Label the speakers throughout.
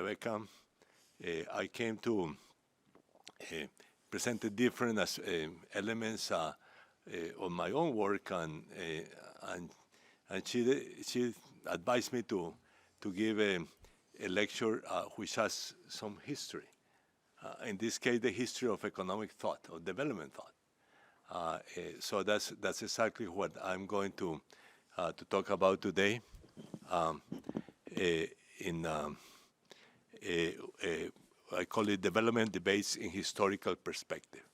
Speaker 1: Rebecca. I came to present the different elements of my own work, and she advised me to give a lecture which has some history. In this case, the history of economic thought, or development thought. So that's exactly what I'm going to talk about today. I call it development debates in historical perspective.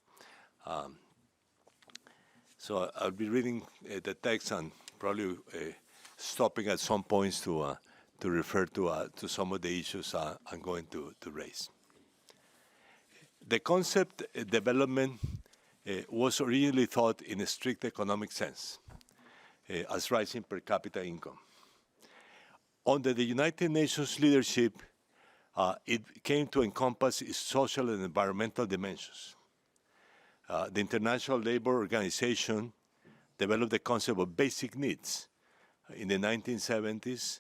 Speaker 1: So I'll be reading the text and probably stopping at some points to refer to some of the issues I'm going to raise. The concept development was originally thought in a strict economic sense as rising per capita income. Under the United Nations leadership, it came to encompass its social and environmental dimensions. The International Labour Organization developed the concept of basic needs in the 1970s,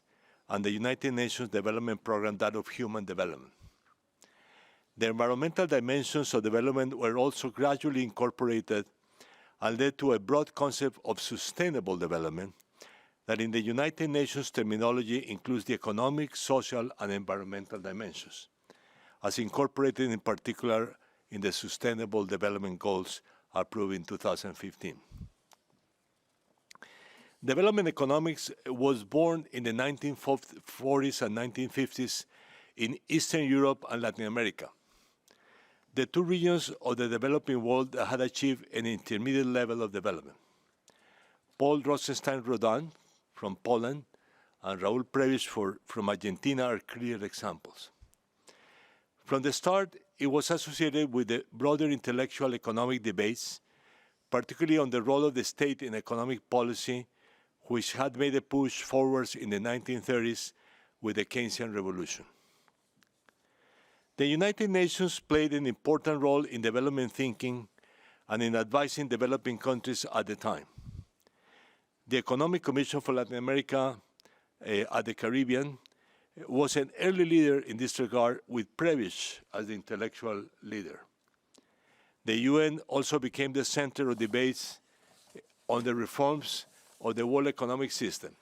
Speaker 1: and the United Nations Development Program that of human development. The environmental dimensions of development were also gradually incorporated and led to a broad concept of sustainable development that in the United Nations terminology includes the economic, social, and environmental dimensions, as incorporated in particular in the Sustainable Development Goals approved in 2015. Development economics was born in the 1940s and 1950s in Eastern Europe and Latin America, the two regions of the developing world that had achieved an intermediate level of development. Paul Rosenstein-Rodin from Poland and Raúl Prebisch from Argentina are clear examples. From the start, it was associated with the broader intellectual economic debates, particularly on the role of the state in economic policy, which had made a push forwards in the 1930s with the Keynesian revolution. The United Nations played an important role in development thinking and in advising developing countries at the time. The Economic Commission for Latin America at the Caribbean was an early leader in this regard, with Prebisch as the intellectual leader. The UN also became the center of debates on the reforms of the world economic system.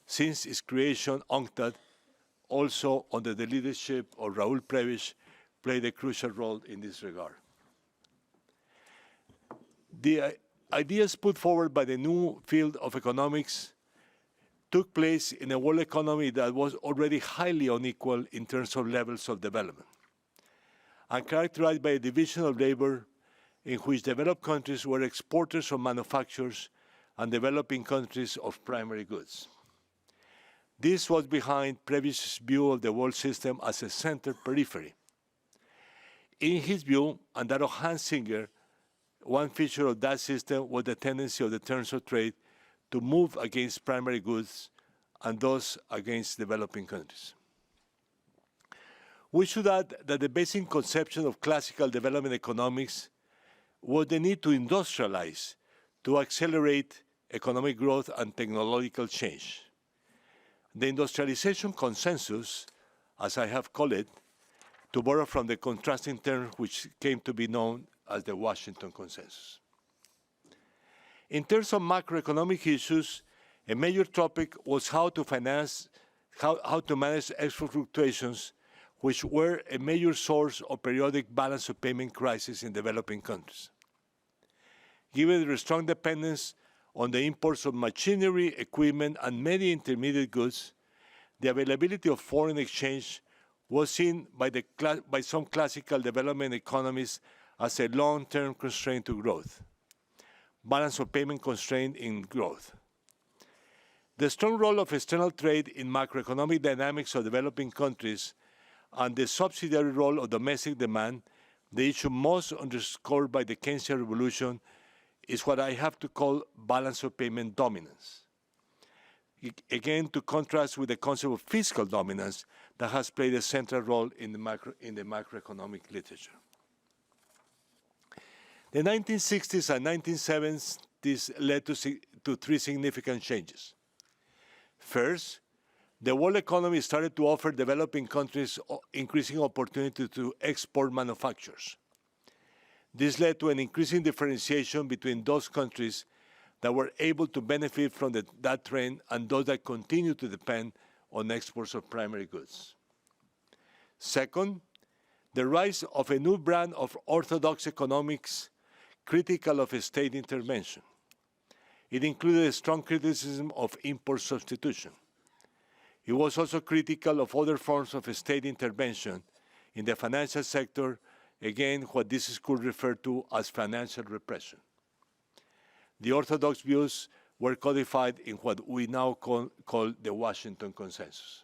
Speaker 1: Since its creation, UNCTAD, also under the leadership of Raúl Prebisch, played a crucial role in this regard. The ideas put forward by the new field of economics took place in a world economy that was already highly unequal in terms of levels of development, and characterized by a division of labor in which developed countries were exporters of manufactures and developing countries of primary goods. This was behind Prebisch's view of the world system as a centered periphery. In his view, and that of Hans Singer, one feature of that system was the tendency of the terms of trade to move against primary goods and thus against developing countries. We should add that the basic conception of classical development economics was the need to industrialize, to accelerate economic growth and technological change. The industrialization consensus, as I have called it, to borrow from the contrasting term which came to be known as the Washington Consensus. In terms of macroeconomic issues, a major topic was how to manage export fluctuations, which were a major source of periodic balance of payment crisis in developing countries. Given their strong dependence on the imports of machinery, equipment, and many intermediate goods, the availability of foreign exchange was seen by some classical development economists as a long-term constraint to growth, balance of payment constraint in growth. The strong role of external trade in macroeconomic dynamics of developing countries and the subsidiary role of domestic demand, the issue most underscored by the Keynesian revolution, is what I have to call balance of payment dominance. Again, to contrast with the concept of fiscal dominance that has played a central role in the macroeconomic literature. The 1960s and 1970s led to three significant changes. First, the world economy started to offer developing countries increasing opportunity to export manufactures. This led to an increasing differentiation between those countries that were able to benefit from that trend and those that continue to depend on exports of primary goods. Second, the rise of a new brand of orthodox economics critical of state intervention. It included a strong criticism of import substitution. It was also critical of other forms of state intervention in the financial sector, again, what this school referred to as financial repression. The orthodox views were codified in what we now call the Washington Consensus.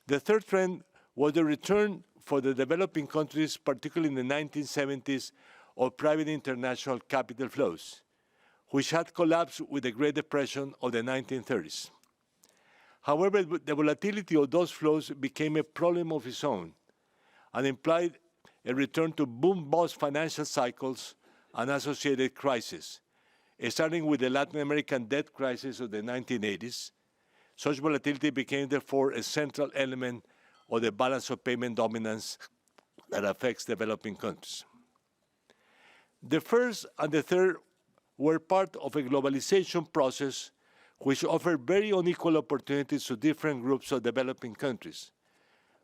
Speaker 1: The third trend was the return for the developing countries, particularly in the 1970s, of private international capital flows, which had collapsed with the Great Depression of the 1930s. However, the volatility of those flows became a problem of its own and implied a return to boom-bust financial cycles and associated crises. Starting with the Latin American debt crisis of the 1980s, such volatility became, therefore, a central element of the balance of payment dominance that affects developing countries. The first and the third were part of a globalization process which offered very unequal opportunities to different groups of developing countries,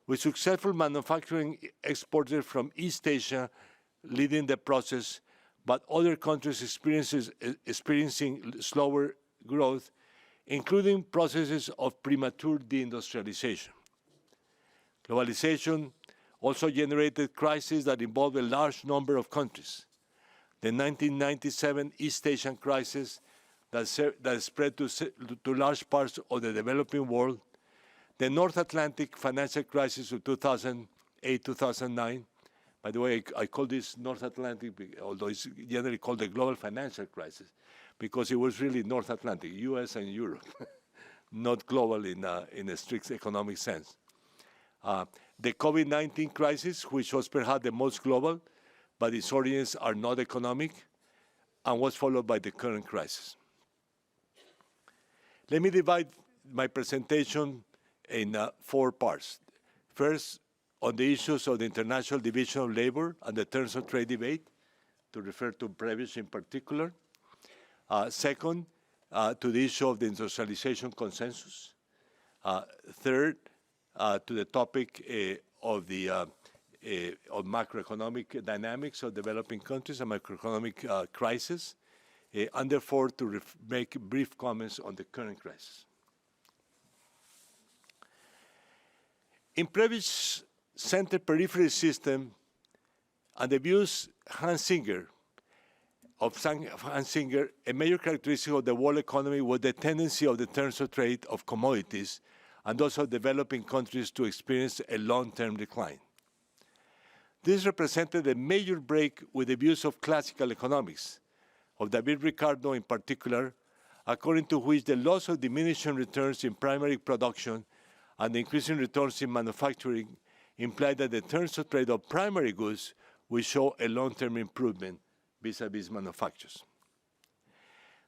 Speaker 1: with successful manufacturing exported from East Asia leading the process, but other countries experiencing slower growth, including processes of premature deindustrialization. Globalization also generated crises that involved a large number of countries. The 1997 East Asian crisis that spread to large parts of the developing world, the North Atlantic financial crisis of 2008-2009. By the way, I call this North Atlantic, although it's generally called the global financial crisis, because it was really North Atlantic, US and Europe, not global in a strict economic sense. The COVID-19 crisis, which was perhaps the most global, but its origins are not economic, and was followed by the current crisis. Let me divide my presentation in 4 parts. First, on the issues of the International Division of Labor and the terms of trade debate, to refer to Prebisch in particular. Second, to the issue of the industrialization consensus. Third, to the topic of macroeconomic dynamics of developing countries and macroeconomic crisis, and therefore to make brief comments on the current crisis. In Prebisch's center-periphery system and the views Hans Singer, a major characteristic of the world economy was the tendency of the terms of trade of commodities and those of developing countries to experience a long-term decline. This represented a major break with the views of classical economics, of David Ricardo in particular, according to which the loss of diminishing returns in primary production and the increasing returns in manufacturing implied that the terms of trade of primary goods will show a long-term improvement vis-à-vis manufactures.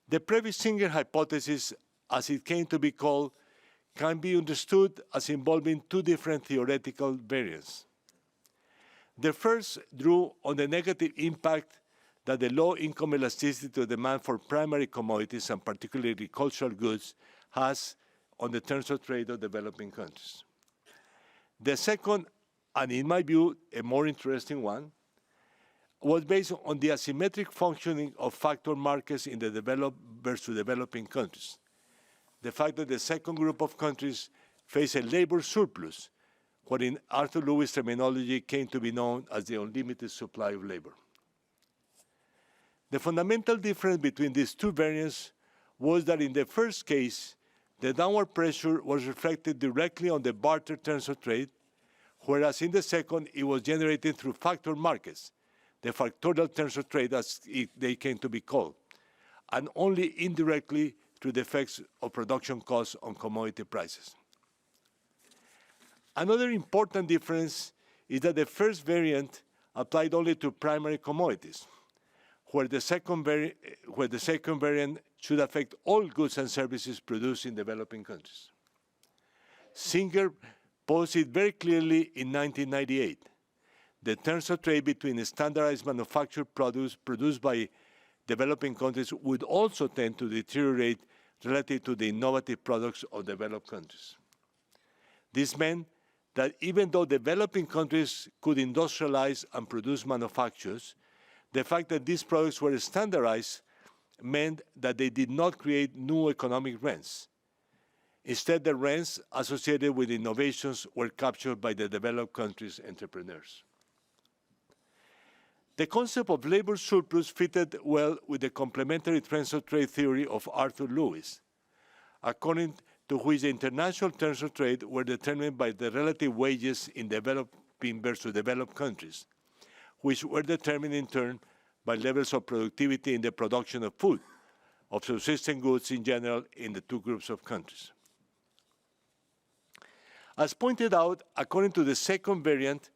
Speaker 1: The Prebisch-Singer hypothesis, as it came to be called, can be understood as involving 2 different theoretical variants. The first drew on the negative impact that the low income elasticity of demand for primary commodities, and particularly agricultural goods, has on the terms of trade of developing countries. The second, and in my view, a more interesting one, was based on the asymmetric functioning of factor markets in the developed versus developing countries. The fact that the second group of countries face a labor surplus, what in Arthur Lewis terminology came to be known as the unlimited supply of labor. The fundamental difference between these 2 variants was that in the first case, the downward pressure was reflected directly on the barter terms of trade, whereas in the second, it was generated through factor markets, the factorial terms of trade as they came to be called, and only indirectly through the effects of production costs on commodity prices. Another important difference is that the first variant applied only to primary commodities, where the second variant should affect all goods and services produced in developing countries. Singer posed it very clearly in 1998. The terms of trade between standardized manufactured products produced by developing countries would also tend to deteriorate relative to the innovative products of developed countries. This meant that even though developing countries could industrialize and produce manufactures, the fact that these products were standardized meant that they did not create new economic rents. Instead, the rents associated with innovations were captured by the developed countries' entrepreneurs. The concept of labor surplus fitted well with the complementary terms of trade theory of Arthur Lewis, according to which the international terms of trade were determined by the relative wages in developing versus developed countries, which were determined in turn by levels of productivity in the production of food, of subsistence goods in general in the two groups of countries. As pointed out, according to the second variant,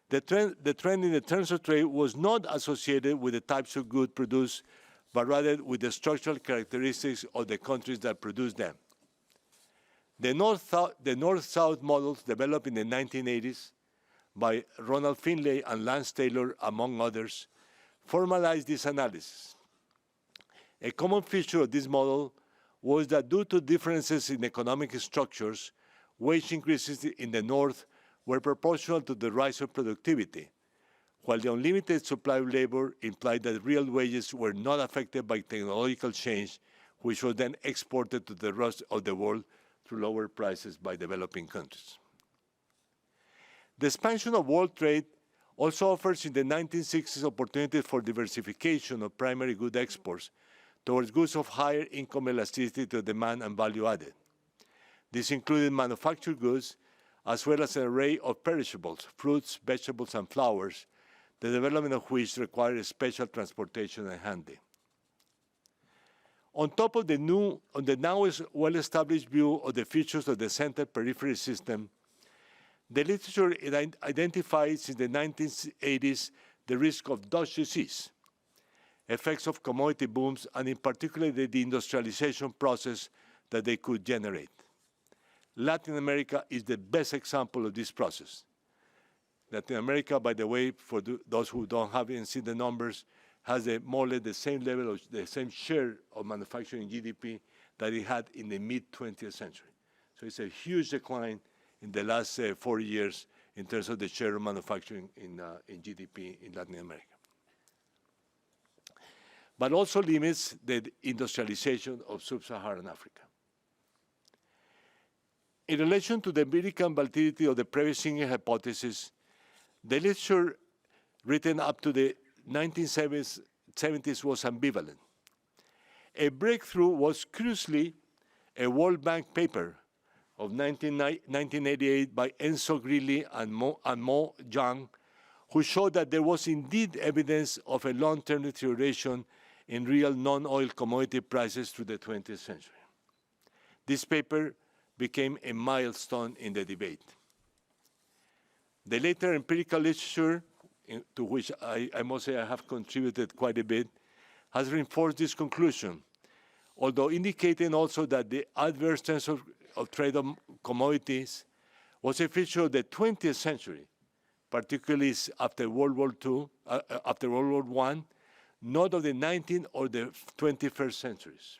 Speaker 1: the trend in the terms of trade was not associated with the types of goods produced, but rather with the structural characteristics of the countries that produced them. The North-South models developed in the 1980s by Ronald Finlay and Lance Taylor, among others, formalized this analysis. A common feature of this model was that due to differences in economic structures, wage increases in the North were proportional to the rise of productivity, while the unlimited supply of labor implied that real wages were not affected by technological change, which was then exported to the rest of the world through lower prices by developing countries. The expansion of world trade also offers in the 1960s opportunities for diversification of primary good exports towards goods of higher income elasticity to demand and value added. This included manufactured goods, as well as an array of perishables, fruits, vegetables, and flowers, the development of which required special transportation and handling. On top of the now well-established view of the features of the center-periphery system, the literature identified since the 1980s the risk of Dutch disease, effects of commodity booms, and in particular the deindustrialization process that they could generate. Latin America is the best example of this process. Latin America, by the way, for those who haven't seen the numbers, has more or less the same level of the same share of manufacturing GDP that it had in the mid-20th century. So it's a huge decline in the last 40 years in terms of the share of manufacturing in GDP in Latin America. But also limits the industrialization of sub-Saharan Africa. In relation to the empirical validity of the Previs-Singer hypothesis, the literature written up to the 1970s was ambivalent. A breakthrough was curiously a World Bank paper of 1988 by Enzo Grilli and Mo Zhang, who showed that there was indeed evidence of a long-term deterioration in real non-oil commodity prices through the 20th century. This paper became a milestone in the debate. The later empirical literature, to which I must say I have contributed quite a bit, has reinforced this conclusion, although indicating also that the adverse terms of trade of commodities was a feature of the 20th century, particularly after World War I, not of the 19th or the 21st centuries.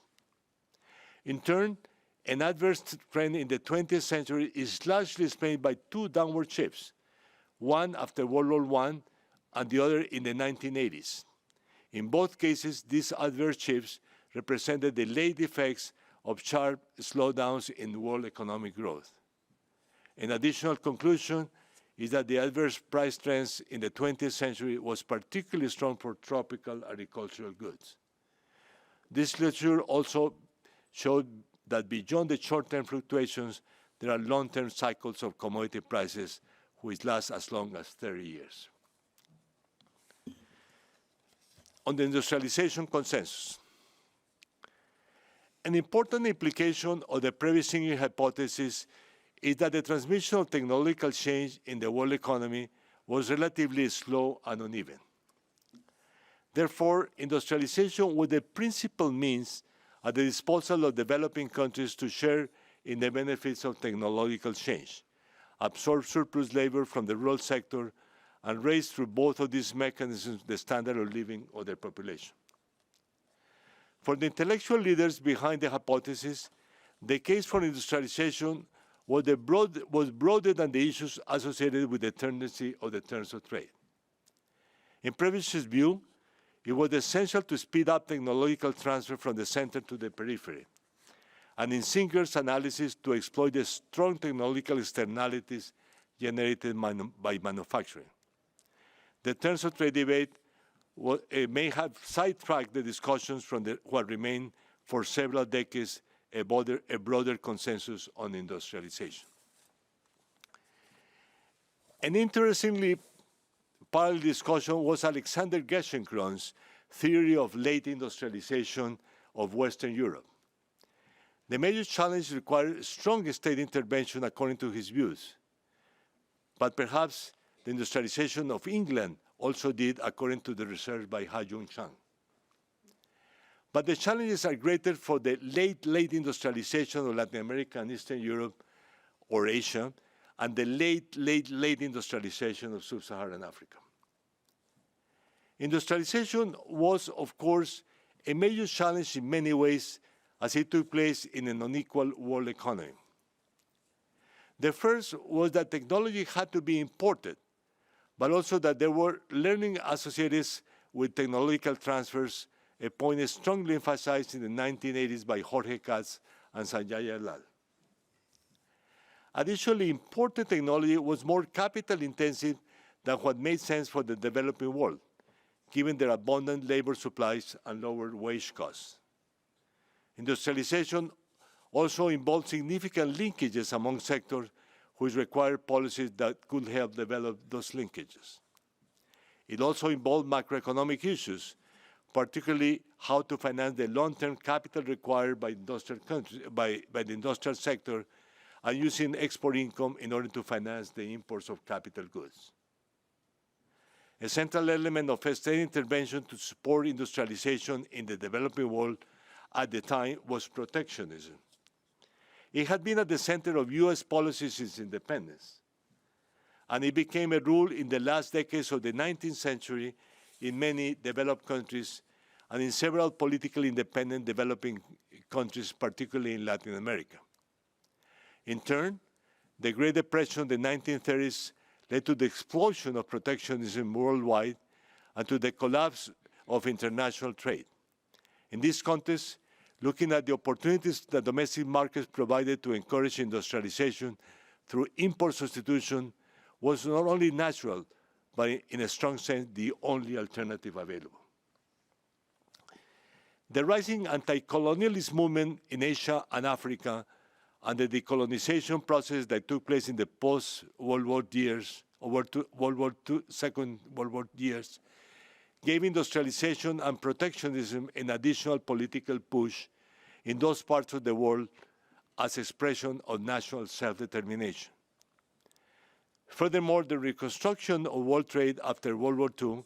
Speaker 1: In turn, an adverse trend in the 20th century is largely explained by two downward shifts, one after World War I and the other in the 1980s. In both cases, these adverse shifts represented the late effects of sharp slowdowns in world economic growth. An additional conclusion is that the adverse price trends in the 20th century was particularly strong for tropical agricultural goods. This literature also showed that beyond the short-term fluctuations, there are long-term cycles of commodity prices which last as long as 30 years. On the industrialization consensus, an important implication of the Previs-Singer hypothesis is that the transmission of technological change in the world economy was relatively slow and uneven. Therefore, industrialization was the principal means at the disposal of developing countries to share in the benefits of technological change, absorb surplus labor from the rural sector, and raise through both of these mechanisms the standard of living of their population. For the intellectual leaders behind the hypothesis, the case for industrialization was broader than the issues associated with the tendency of the terms of trade. In Prebisch's view, it was essential to speed up technological transfer from the center to the periphery, and in Singer's analysis to exploit the strong technological externalities generated by manufacturing. The terms of trade debate may have sidetracked the discussions from what remained for several decades a broader consensus on industrialization. An interestingly parallel discussion was Alexander Gerschenkron's theory of late industrialization of Western Europe. The major challenge required strong state intervention according to his views, but perhaps the industrialization of England also did, according to the research by Ha-Joon Chang. But the challenges are greater for the late industrialization of Latin America and Eastern Europe or Asia, and the late industrialization of Sub-Saharan Africa. Industrialization was, of course, a major challenge in many ways as it took place in an unequal world economy. The first was that technology had to be imported, but also that there were learning associated with technological transfers, a point strongly emphasized in the 1980s by Jorge Katz and Sanjay Lal. Additionally, imported technology was more capital-intensive than what made sense for the developing world, given their abundant labor supplies and lower wage costs. Industrialization also involved significant linkages among sectors which required policies that could help develop those linkages. It also involved macroeconomic issues, particularly how to finance the long-term capital required by the industrial sector and using export income in order to finance the imports of capital goods. A central element of state intervention to support industrialization in the developing world at the time was protectionism. It had been at the center of US policy since independence, and it became a rule in the last decades of the 19th century in many developed countries and in several politically independent developing countries, particularly in Latin America. In turn, the Great Depression of the 1930s led to the explosion of protectionism worldwide and to the collapse of international trade. In this context, looking at the opportunities that domestic markets provided to encourage industrialization through import substitution was not only natural, but in a strong sense, the only alternative available. The rising anti-colonialist movement in Asia and Africa and the decolonization process that took place in the post-World War years, Second World War years, gave industrialization and protectionism an additional political push in those parts of the world as expression of national self-determination. Furthermore, the reconstruction of world trade after World War II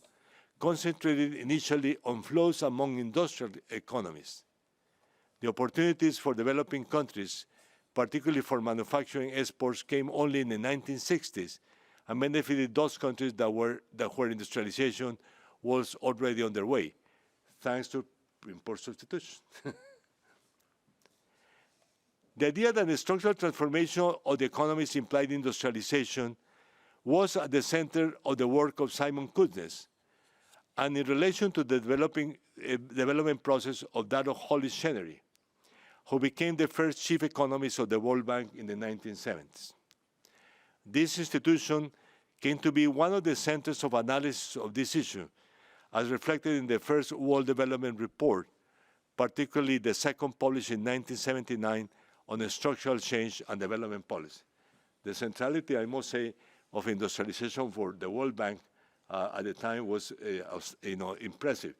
Speaker 1: concentrated initially on flows among industrial economies. The opportunities for developing countries, particularly for manufacturing exports, came only in the 1960s and benefited those countries where industrialization was already underway, thanks to import substitution. The idea that the structural transformation of the economies implied industrialization was at the center of the work of Simon Kuznets, and in relation to the development process of that of Hollis Chenery, who became the first chief economist of the World Bank in the 1970s. This institution came to be one of the centers of analysis of this issue, as reflected in the first World Development Report, particularly the second published in 1979 on structural change and development policy. The centrality, I must say, of industrialization for the World Bank at the time was impressive,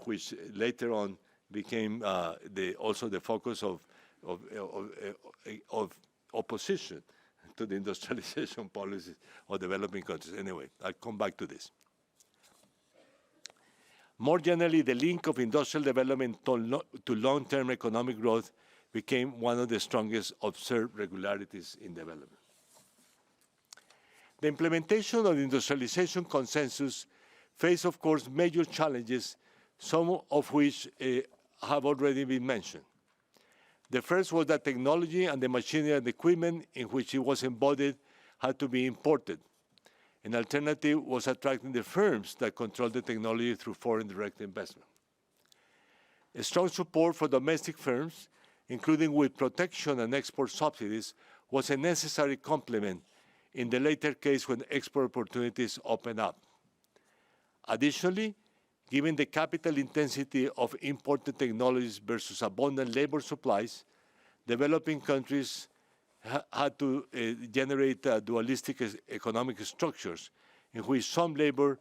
Speaker 1: which later on became also the focus of opposition to the industrialization policies of developing countries. Anyway, I'll come back to this. More generally, the link of industrial development to long-term economic growth became one of the strongest observed regularities in development. The implementation of the industrialization consensus faced, of course, major challenges, some of which have already been mentioned. The first was that technology and the machinery and equipment in which it was embodied had to be imported. An alternative was attracting the firms that control the technology through foreign direct investment. A strong support for domestic firms, including with protection and export subsidies, was a necessary complement in the later case when export opportunities open up. Additionally, given the capital intensity of imported technologies versus abundant labor supplies, developing countries had to generate dualistic economic structures in which some labor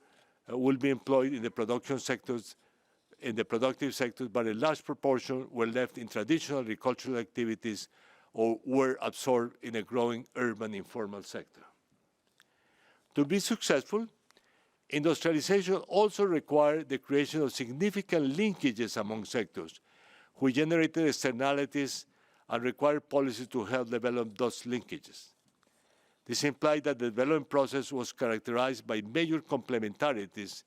Speaker 1: will be employed in the production sectors, in the productive sectors, but a large proportion were left in traditional agricultural activities or were absorbed in a growing urban informal sector. To be successful, industrialization also required the creation of significant linkages among sectors, which generated externalities and required policies to help develop those linkages. This implied that the development process was characterized by major complementarities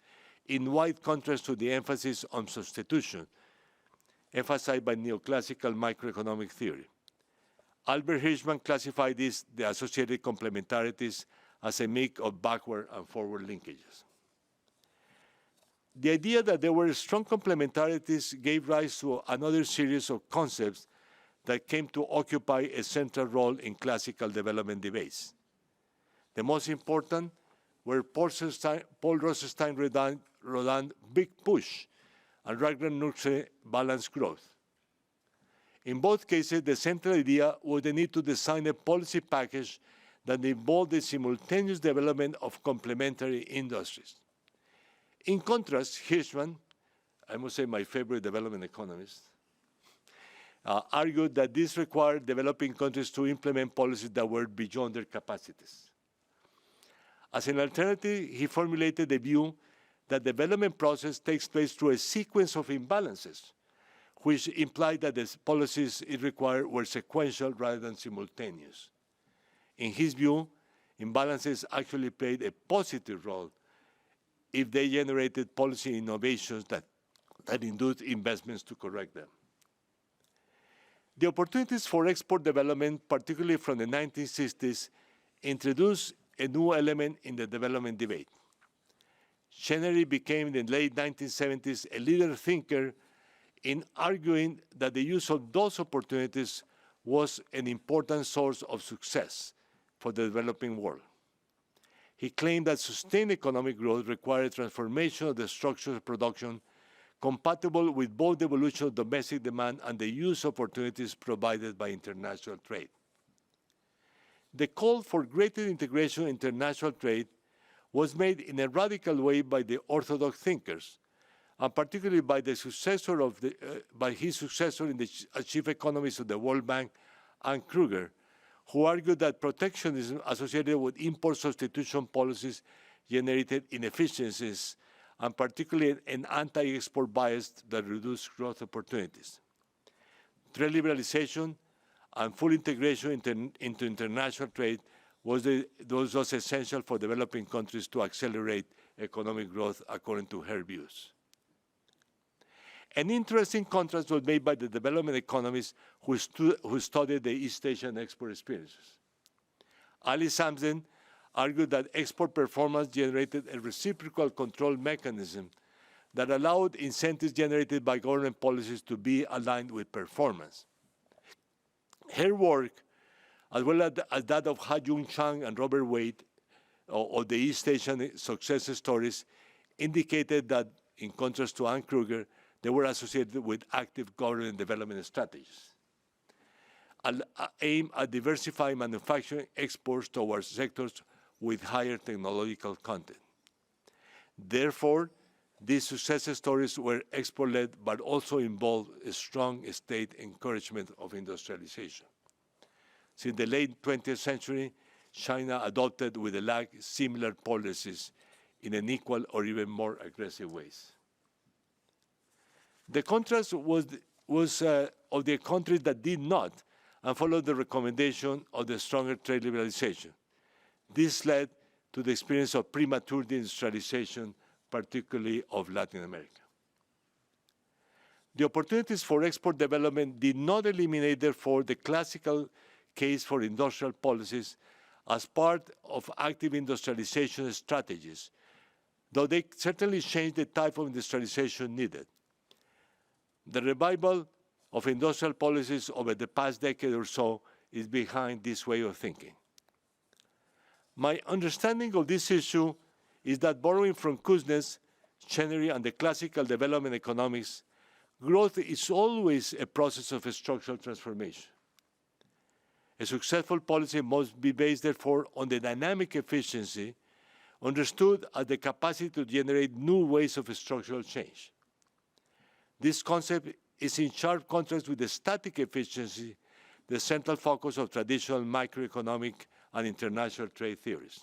Speaker 1: in wide contrast to the emphasis on substitution, emphasized by neoclassical microeconomic theory. Albert Hirschman classified the associated complementarities as a mix of backward and forward linkages. The idea that there were strong complementarities gave rise to another series of concepts that came to occupy a central role in classical development debates. The most important were Paul Rosenstein-Rodin Big Push and Ragnar Nusse Balanced Growth. In both cases, the central idea was the need to design a policy package that involved the simultaneous development of complementary industries. In contrast, Hirschman, I must say my favorite development economist, argued that this required developing countries to implement policies that were beyond their capacities. As an alternative, he formulated the view that the development process takes place through a sequence of imbalances, which implied that the policies it required were sequential rather than simultaneous. In his view, imbalances actually played a positive role if they generated policy innovations that induced investments to correct them. The opportunities for export development, particularly from the 1960s, introduced a new element in the development debate. Chenery became in the late 1970s a leader thinker in arguing that the use of those opportunities was an important source of success for the developing world. He claimed that sustained economic growth required transformation of the structures of production compatible with both the evolution of domestic demand and the use opportunities provided by international trade. The call for greater integration in international trade was made in a radical way by the orthodox thinkers, and particularly by his successor in the chief economist of the World Bank, Anne Kruger, who argued that protectionism associated with import substitution policies generated inefficiencies, and particularly an anti-export bias that reduced growth opportunities. Trade liberalization and full integration into international trade was essential for developing countries to accelerate economic growth, according to her views. An interesting contrast was made by the development economists who studied the East Asian export experiences. Alice Samsen argued that export performance generated a reciprocal control mechanism that allowed incentives generated by government policies to be aligned with performance. Her work, as well as that of Ha-Joon Chang and Robert Wade of the East Asian success stories, indicated that, in contrast to Anne Kruger, they were associated with active government development strategies, aimed at diversifying manufacturing exports towards sectors with higher technological content. Therefore, these success stories were export-led, but also involved a strong state encouragement of industrialization. Since the late 20th century, China adopted with a lag similar policies in unequal or even more aggressive ways. The contrast was of the countries that did not and followed the recommendation of the stronger trade liberalization. This led to the experience of premature deindustrialization, particularly of Latin America. The opportunities for export development did not eliminate, therefore, the classical case for industrial policies as part of active industrialization strategies, though they certainly changed the type of industrialization needed. The revival of industrial policies over the past decade or so is behind this way of thinking. My understanding of this issue is that, borrowing from Kuznets, Chenery, and the classical development economics, growth is always a process of structural transformation. A successful policy must be based, therefore, on the dynamic efficiency understood as the capacity to generate new ways of structural change. This concept is in sharp contrast with the static efficiency, the central focus of traditional macroeconomic and international trade theories.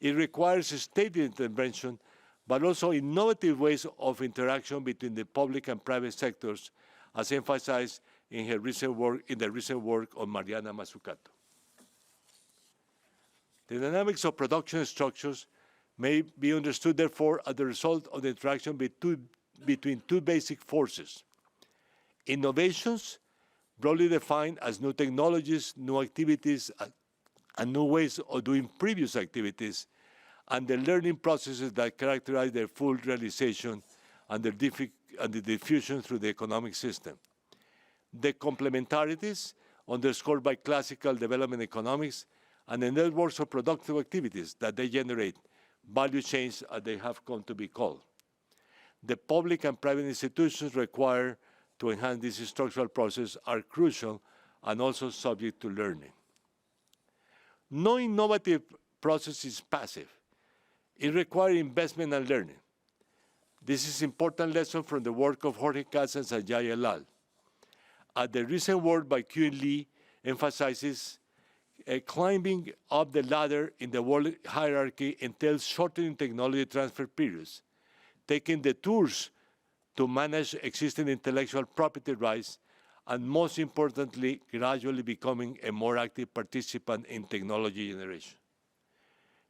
Speaker 1: It requires state intervention, but also innovative ways of interaction between the public and private sectors, as emphasized in the recent work of Mariana Mazzucato. The dynamics of production structures may be understood, therefore, as the result of the interaction between two basic forces: innovations, broadly defined as new technologies, new activities, and new ways of doing previous activities, and the learning processes that characterize their full realization and the diffusion through the economic system. The complementarities, underscored by classical development economics, and the networks of productive activities that they generate, value chains as they have come to be called. The public and private institutions required to enhance this structural process are crucial and also subject to learning. No innovative process is passive. It requires investment and learning. This is an important lesson from the work of Jorge Casas and Jay Elal. The recent work by Kyung Lee emphasizes climbing up the ladder in the world hierarchy entails shortening technology transfer periods, taking the tools to manage existing intellectual property rights, and most importantly, gradually becoming a more active participant in technology generation.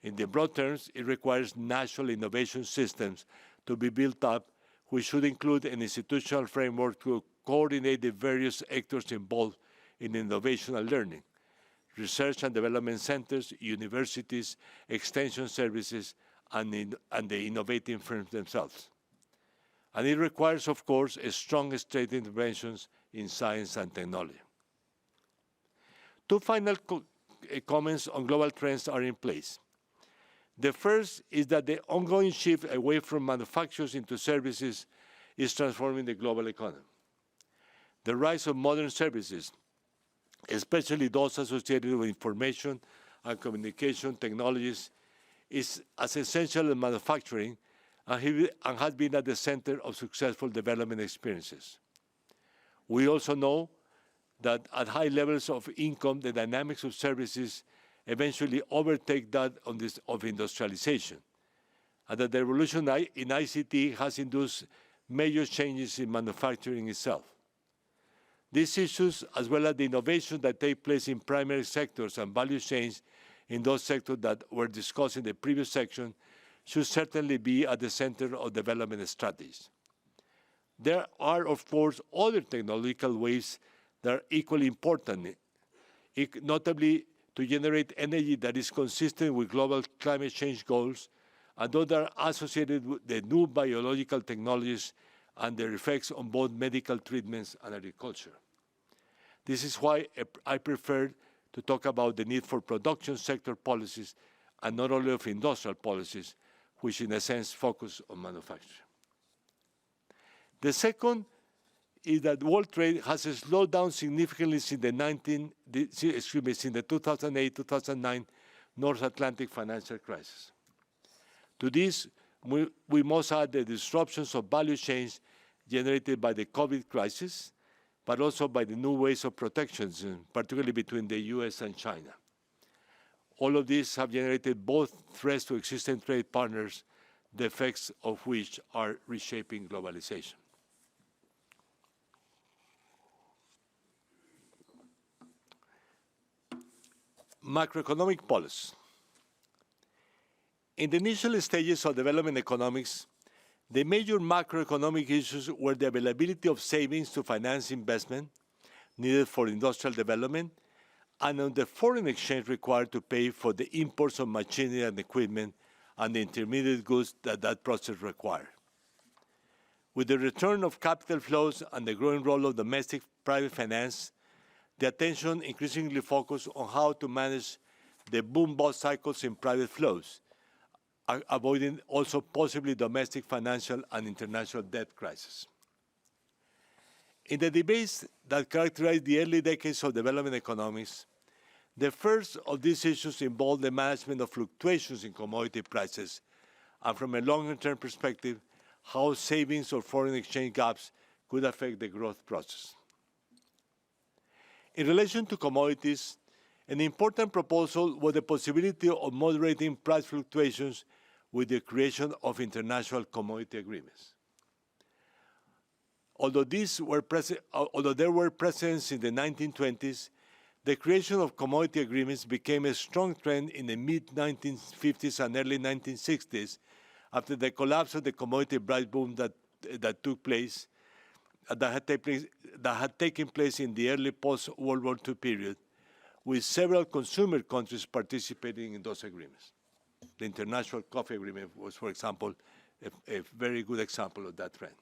Speaker 1: In the broad terms, it requires national innovation systems to be built up, which should include an institutional framework to coordinate the various actors involved in innovation and learning: research and development centers, universities, extension services, and the innovating firms themselves. And it requires, of course, a strong state interventions in science and technology. Two final comments on global trends are in place. The first is that the ongoing shift away from manufacturers into services is transforming the global economy. The rise of modern services, especially those associated with information and communication technologies, is as essential as manufacturing and has been at the center of successful development experiences. We also know that at high levels of income, the dynamics of services eventually overtake that of industrialization, and that the revolution in ICT has induced major changes in manufacturing itself. These issues, as well as the innovations that take place in primary sectors and value chains in those sectors that were discussed in the previous section, should certainly be at the center of development strategies. There are, of course, other technological waves that are equally important, notably to generate energy that is consistent with global climate change goals, and those that are associated with the new biological technologies and their effects on both medical treatments and agriculture. This is why I prefer to talk about the need for production sector policies and not only of industrial policies, which in a sense focus on manufacturing. The second is that world trade has slowed down significantly since the 2008-2009 North Atlantic financial crisis. To this, we must add the disruptions of value chains generated by the COVID crisis, but also by the new ways of protectionism, particularly between the US and China. All of these have generated both threats to existing trade partners, the effects of which are reshaping globalization. Macroeconomic policy. In the initial stages of development economics, the major macroeconomic issues were the availability of savings to finance investment needed for industrial development and on the foreign exchange required to pay for the imports of machinery and equipment and the intermediate goods that that process required. With the return of capital flows and the growing role of domestic private finance, the attention increasingly focused on how to manage the boom-bust cycles in private flows, avoiding also possibly domestic financial and international debt crises. In the debates that characterized the early decades of development economics, the first of these issues involved the management of fluctuations in commodity prices, and from a longer-term perspective, how savings or foreign exchange gaps could affect the growth process. In relation to commodities, an important proposal was the possibility of moderating price fluctuations with the creation of international commodity agreements. Although there were precedents in the 1920s, the creation of commodity agreements became a strong trend in the mid-1950s and early 1960s after the collapse of the commodity price boom that took place, that had taken place in the early post-World War II period, with several consumer countries participating in those agreements. The International Coffee Agreement was, for example, a very good example of that trend.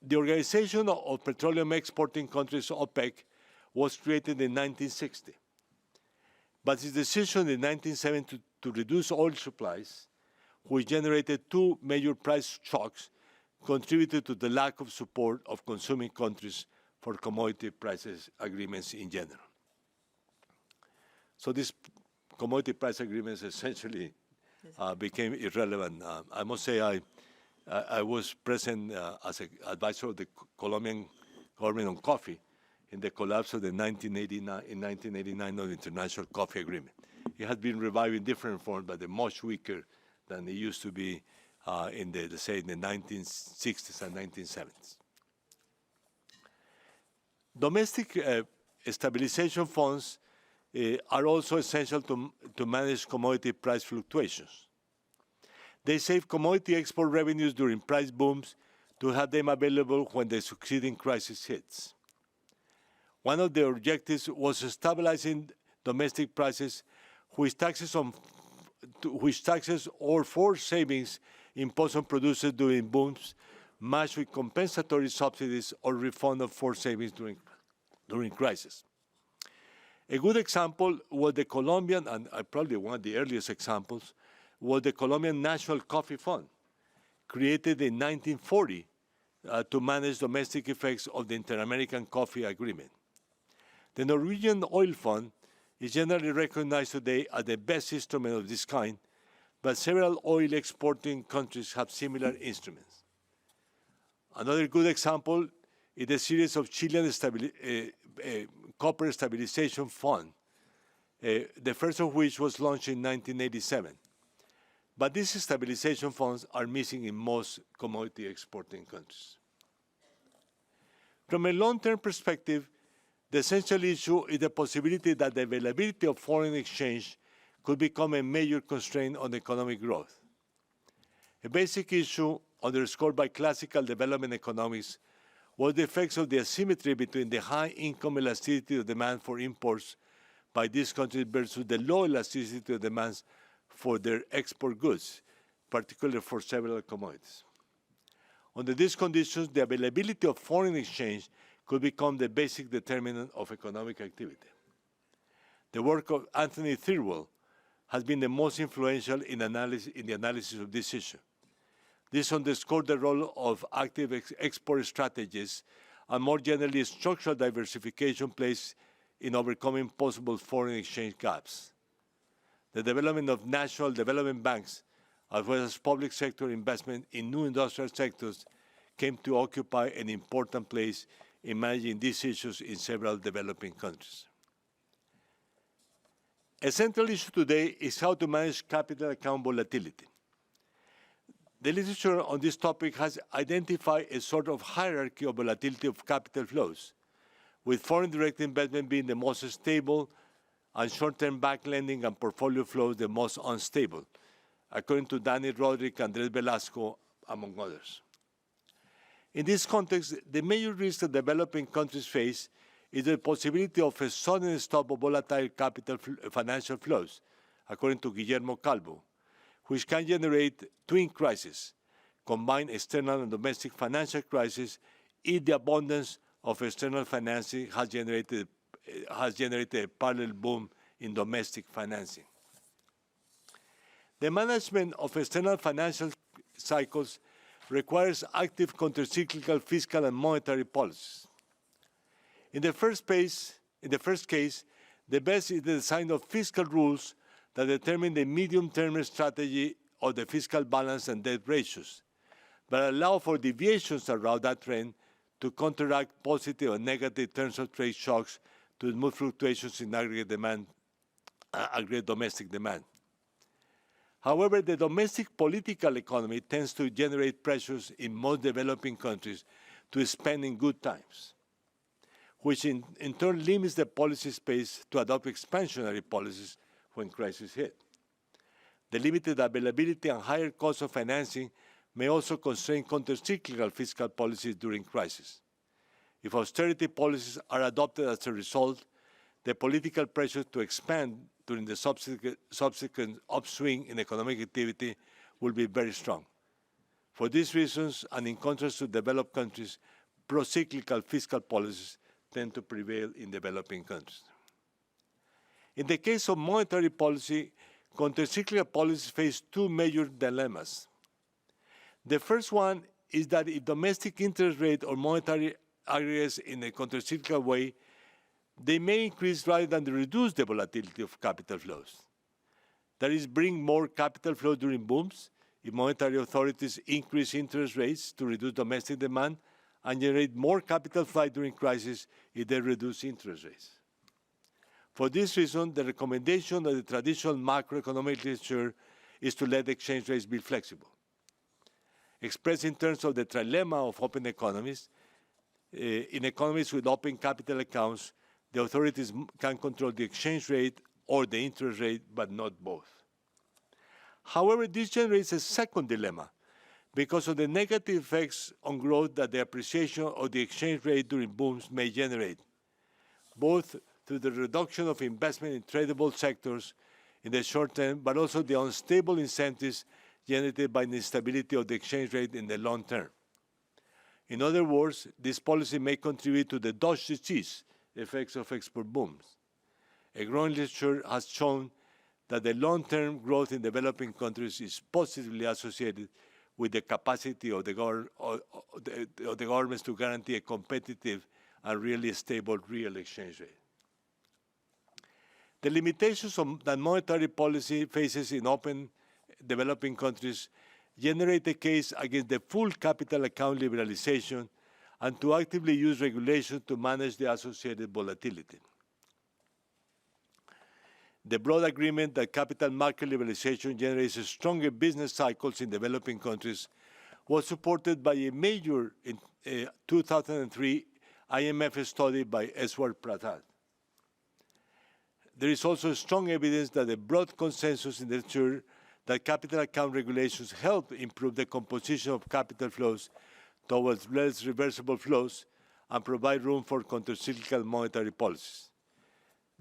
Speaker 1: The Organization of Petroleum Exporting Countries, OPEC, was created in 1960. But its decision in 1970 to reduce oil supplies, which generated two major price shocks, contributed to the lack of support of consuming countries for commodity prices agreements in general. So these commodity price agreements essentially became irrelevant. I must say I was present as an advisor of the Colombian government on coffee in the collapse of the 1989 of the International Coffee Agreement. It had been revived in different forms, but much weaker than it used to be in the 1960s and 1970s. Domestic stabilization funds are also essential to manage commodity price fluctuations. They save commodity export revenues during price booms to have them available when the succeeding crisis hits. One of their objectives was stabilizing domestic prices, which taxes or forced savings imposed on producers during booms, matched with compensatory subsidies or refund of forced savings during crisis. A good example was the Colombian, and probably one of the earliest examples, was the Colombian National Coffee Fund, created in 1940 to manage domestic effects of the Inter-American Coffee Agreement. The Norwegian Oil Fund is generally recognized today as the best instrument of this kind, but several oil exporting countries have similar instruments. Another good example is the series of Chilean Copper Stabilization Fund, the first of which was launched in 1987. But these stabilization funds are missing in most commodity exporting countries. From a long-term perspective, the essential issue is the possibility that the availability of foreign exchange could become a major constraint on economic growth. A basic issue underscored by classical development economics was the effects of the asymmetry between the high income elasticity of demand for imports by these countries versus the low elasticity of demands for their export goods, particularly for several commodities. Under these conditions, the availability of foreign exchange could become the basic determinant of economic activity. The work of Anthony Thirlwell has been the most influential in the analysis of this issue. This underscored the role of active export strategies and more generally structural diversification plays in overcoming possible foreign exchange gaps. The development of national development banks, as well as public sector investment in new industrial sectors, came to occupy an important place in managing these issues in several developing countries. A central issue today is how to manage capital account volatility. The literature on this topic has identified a sort of hierarchy of volatility of capital flows, with foreign direct investment being the most stable and short-term back lending and portfolio flows the most unstable, according to Danny Roderick and Andres Velasco, among others. In this context, the major risk that developing countries face is the possibility of a sudden stop of volatile financial flows, according to Guillermo Calvo, which can generate twin crises, combined external and domestic financial crisis, if the abundance of external financing has generated a parallel boom in domestic financing. The management of external financial cycles requires active countercyclical fiscal and monetary policies. In the first case, the best is the design of fiscal rules that determine the medium-term strategy of the fiscal balance and debt ratios, but allow for deviations around that trend to counteract positive and negative terms of trade shocks to smooth fluctuations in aggregate domestic demand. However, the domestic political economy tends to generate pressures in most developing countries to spend in good times, which in turn limits the policy space to adopt expansionary policies when crises hit. The limited availability and higher cost of financing may also constrain countercyclical fiscal policies during crisis. If austerity policies are adopted as a result, the political pressure to expand during the subsequent upswing in economic activity will be very strong. For these reasons, and in contrast to developed countries, pro-cyclical fiscal policies tend to prevail in developing countries. In the case of monetary policy, countercyclical policies face two major dilemmas. The first one is that if domestic interest rate or monetary aggregates in a countercyclical way, they may increase rather than reduce the volatility of capital flows. That is, bring more capital flow during booms if monetary authorities increase interest rates to reduce domestic demand, and generate more capital flow during crisis if they reduce interest rates. For this reason, the recommendation of the traditional macroeconomic literature is to let exchange rates be flexible. Expressed in terms of the trilemma of open economies, in economies with open capital accounts, the authorities can control the exchange rate or the interest rate, but not both. However, this generates a second dilemma because of the negative effects on growth that the appreciation of the exchange rate during booms may generate, both through the reduction of investment in tradable sectors in the short term, but also the unstable incentives generated by the instability of the exchange rate in the long term. In other words, this policy may contribute to the Dutch disease effects of export booms. A growing literature has shown that the long-term growth in developing countries is positively associated with the capacity of the governments to guarantee a competitive and really stable real exchange rate. The limitations that monetary policy faces in open developing countries generate a case against the full capital account liberalization and to actively use regulation to manage the associated volatility. The broad agreement that capital market liberalization generates stronger business cycles in developing countries was supported by a major 2003 IMF study by Eswar Pradhan. There is also strong evidence that the broad consensus in the literature that capital account regulations help improve the composition of capital flows towards less reversible flows and provide room for countercyclical monetary policies.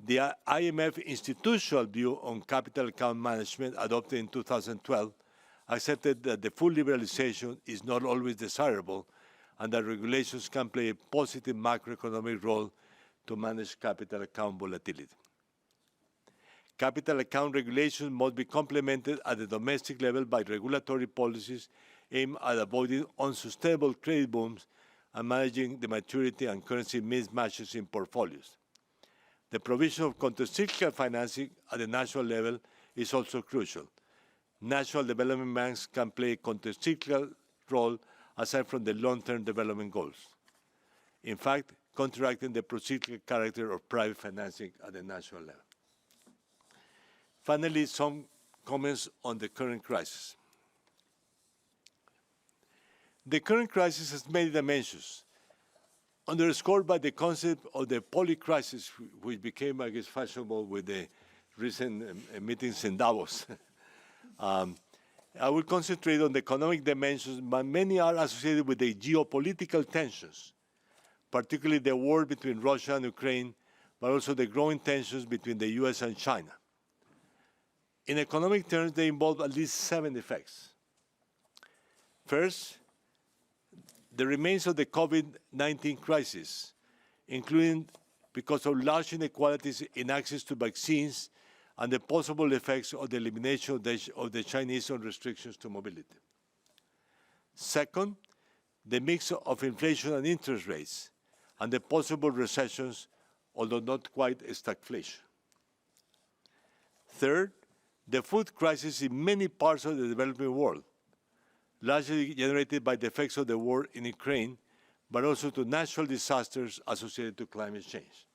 Speaker 1: The IMF institutional view on capital account management adopted in 2012 accepted that the full liberalization is not always desirable and that regulations can play a positive macroeconomic role to manage capital account volatility. Capital account regulations must be complemented at the domestic level by regulatory policies aimed at avoiding unsustainable credit booms and managing the maturity and currency mismatches in portfolios. The provision of countercyclical financing at the national level is also crucial. National development banks can play a countercyclical role aside from the long-term development goals. In fact, counteracting the procyclical character of private financing at the national level. Finally, some comments on the current crisis. The current crisis has many dimensions, underscored by the concept of the polycrisis, which became, I guess, fashionable with the recent meetings in Davos. I will concentrate on the economic dimensions, but many are associated with the geopolitical tensions, particularly the war between Russia and Ukraine, but also the growing tensions between the US and China. In economic terms, they involve at least 7 effects. First, the remains of the COVID-19 crisis, including because of large inequalities in access to vaccines and the possible effects of the elimination of the Chinese on restrictions to mobility. Second, the mix of inflation and interest rates and the possible recessions, although not quite stagflation. Third, the food crisis in many parts of the developing world, largely generated by the effects of the war in Ukraine, but also to natural disasters associated to climate change.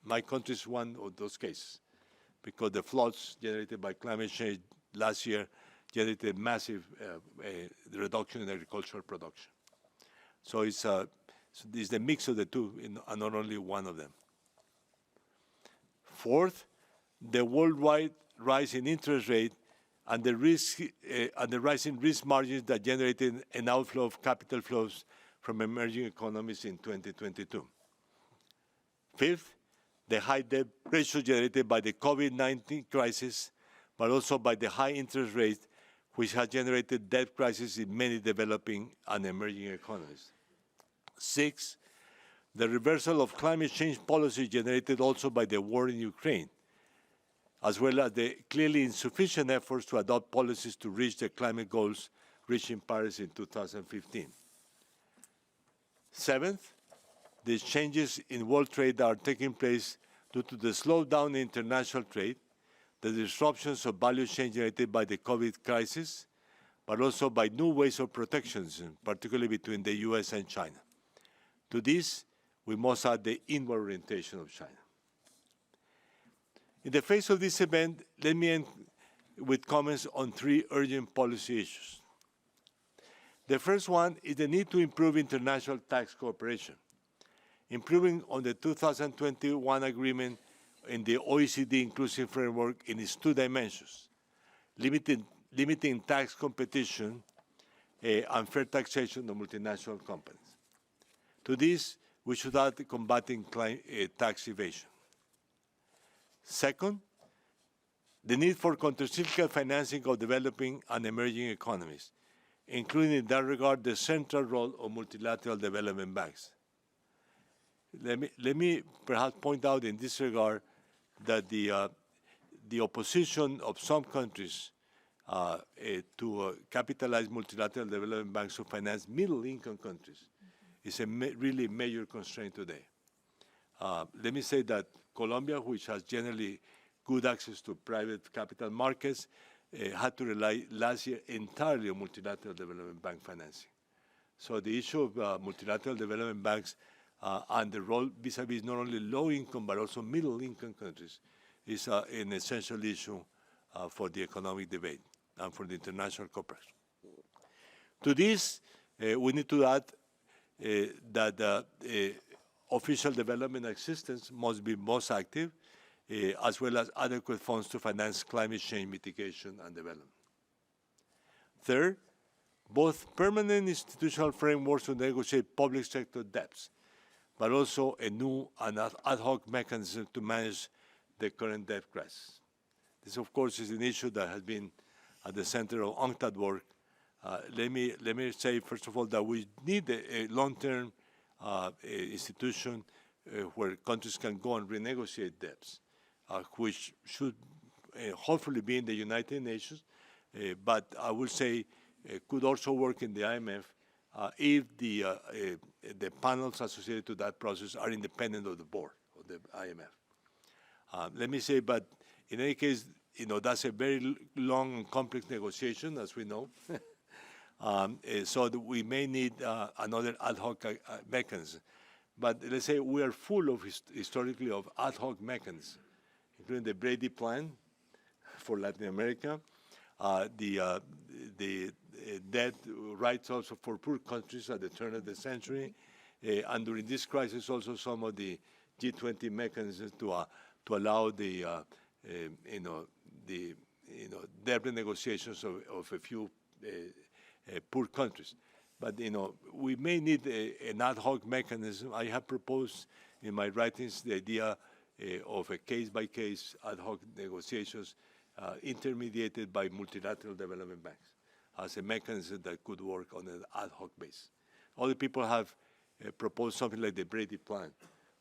Speaker 1: My country is one of those cases, because the floods generated by climate change last year generated massive reduction in agricultural production. So it's the mix of the two, and not only one of them. Fourth, the worldwide rise in interest rate and the rising risk margins that generated an outflow of capital flows from emerging economies in 2022. Fifth, the high debt ratio generated by the COVID-19 crisis, but also by the high interest rate, which has generated debt crises in many developing and emerging economies. Six, the reversal of climate change policy generated also by the war in Ukraine, as well as the clearly insufficient efforts to adopt policies to reach the climate goals reached in Paris in 2015. Seventh, the changes in world trade that are taking place due to the slowdown in international trade, the disruptions of value chain generated by the COVID crisis, but also by new ways of protectionism, particularly between the US and China. To this, we must add the inward orientation of China. In the face of this event, let me end with comments on 3 urgent policy issues. The first one is the need to improve international tax cooperation, improving on the 2021 agreement in the OECD inclusive framework in its 2 dimensions, limiting tax competition and fair taxation of multinational companies. To this, we should add combating tax evasion. Second, the need for countercyclical financing of developing and emerging economies, including in that regard the central role of multilateral development banks. Let me perhaps point out in this regard that the opposition of some countries to capitalize multilateral development banks to finance middle-income countries is a really major constraint today. Let me say that Colombia, which has generally good access to private capital markets, had to rely last year entirely on multilateral development bank financing. So the issue of multilateral development banks and the role vis-a-vis not only low-income but also middle-income countries is an essential issue for the economic debate and for the international cooperation. To this, we need to add that official development assistance must be most active, as well as adequate funds to finance climate change mitigation and development. Third, both permanent institutional frameworks to negotiate public sector debts, but also a new and ad hoc mechanism to manage the current debt crisis. This, of course, is an issue that has been at the center of UNCTAD work. Let me say, first of all, that we need a long-term institution where countries can go and renegotiate debts, which should hopefully be in the United Nations, but I will say could also work in the IMF if the panels associated to that process are independent of the board of the IMF. Let me say, but in any case, that's a very long and complex negotiation, as we know. So that we may need another ad hoc mechanism. But let's say we are full of historically of ad hoc mechanisms, including the Brady Plan for Latin America, the debt rights also for poor countries at the turn of the century, And during this crisis, also some of the G20 mechanisms to allow the debt negotiations of a few poor countries. But we may need an ad hoc mechanism. I have proposed in my writings the idea of a case-by-case ad hoc negotiations intermediated by multilateral development banks as a mechanism that could work on an ad hoc basis. Other people have proposed something like the Brady Plan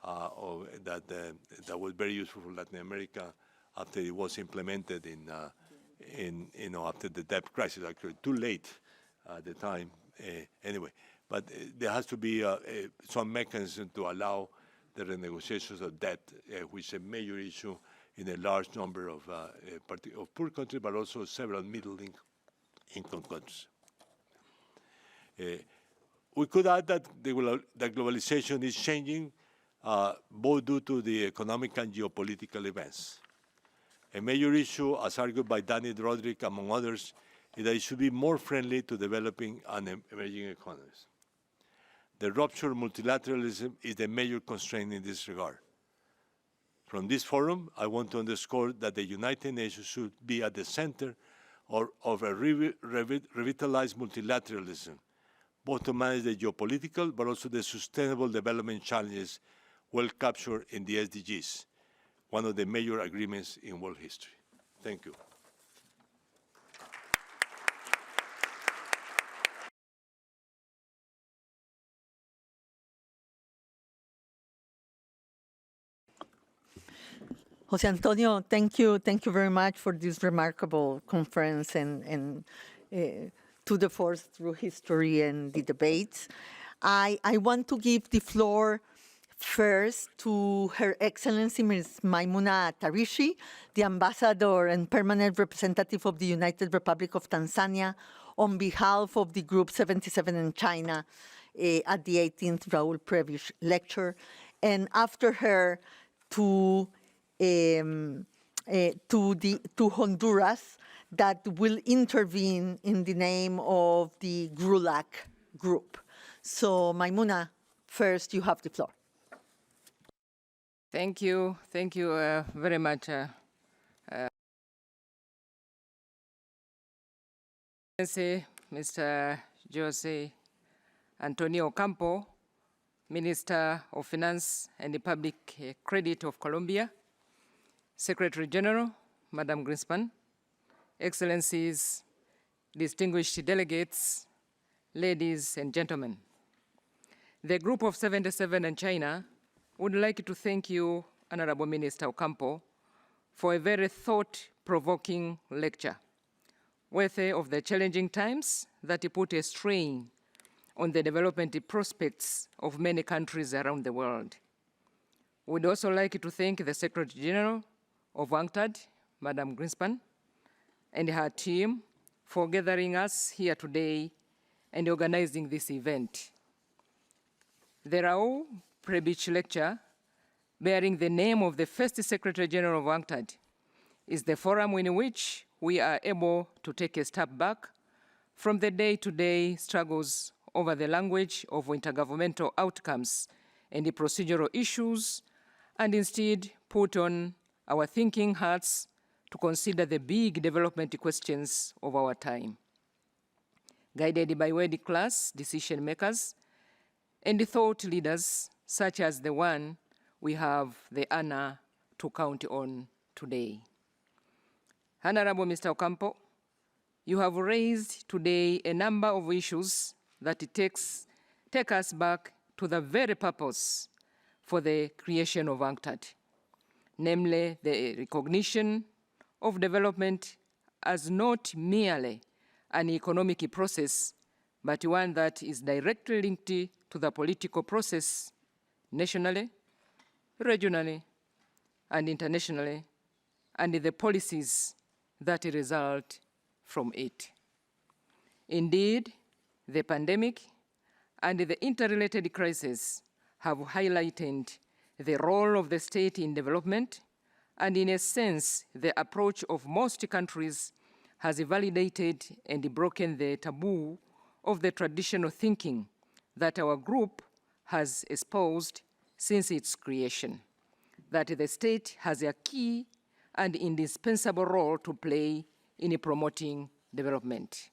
Speaker 1: that was very useful for Latin America after it was implemented after the debt crisis. Actually, too late at the time. Anyway, but there has to be some mechanism to allow the renegotiations of debt, which is a major issue in a large number of poor countries, but also several middle-income countries. We could add that that globalization is changing both due to the economic and geopolitical events. A major issue, as argued by Danny Roderick, among others, is that it should be more friendly to developing and emerging economies. The rupture of multilateralism is the major constraint in this regard. From this forum, I want to underscore that the United Nations should be at the center of a revitalized multilateralism, both to manage the geopolitical but also the sustainable development challenges well captured in the SDGs, one of the major agreements in world history. Thank you.
Speaker 2: Jose Antonio, thank you very much for this remarkable conference and to the force through history and the debates. I want to give the floor first to Her Excellency Ms. Maimouna Tarishi, the Ambassador and Permanent Representative of the United Republic of Tanzania, on behalf of the Group 77 in China at the 18th Raul Prebisch Lecture, and after her to Honduras, that will intervene in the name of the GRULAC group. So, Maimouna, first you have the floor.
Speaker 3: Thank you very much. Mr. Jose Antonio Ocampo, Minister of Finance and the Public Credit of Colombia, Secretary General, Madam Greenspan, Excellencies, distinguished delegates, ladies and gentlemen. The Group of 77 in China would like to thank you, Honorable Minister Ocampo, for a very thought-provoking lecture, worthy of the challenging times that put a strain on the development prospects of many countries around the world. We'd also like to thank the Secretary General of UNCTAD, Madam Greenspan, and her team for gathering us here today and organizing this event. The Raul Prebisch Lecture, bearing the name of the first Secretary General of UNCTAD, is the forum in which we are able to take a step back from the day-to-day struggles over the language of intergovernmental outcomes and the procedural issues, and instead put on our thinking hats to consider the big development questions of our time. Guided by world-class decision makers and thought leaders such as the one we have the honor to count on today. Honorable Mr. Ocampo, you have raised today a number of issues that take us back to the very purpose for the creation of UNCTAD, namely the recognition of development as not merely an economic process, but one that is directly linked to the political process nationally, regionally, and internationally, and the policies that result from it. Indeed, the pandemic and the interrelated crises have highlighted the role of the state in development, and in a sense, the approach of most countries has validated and broken the taboo of the traditional thinking that our group has espoused since its creation, that the state has a key and indispensable role to play in promoting development.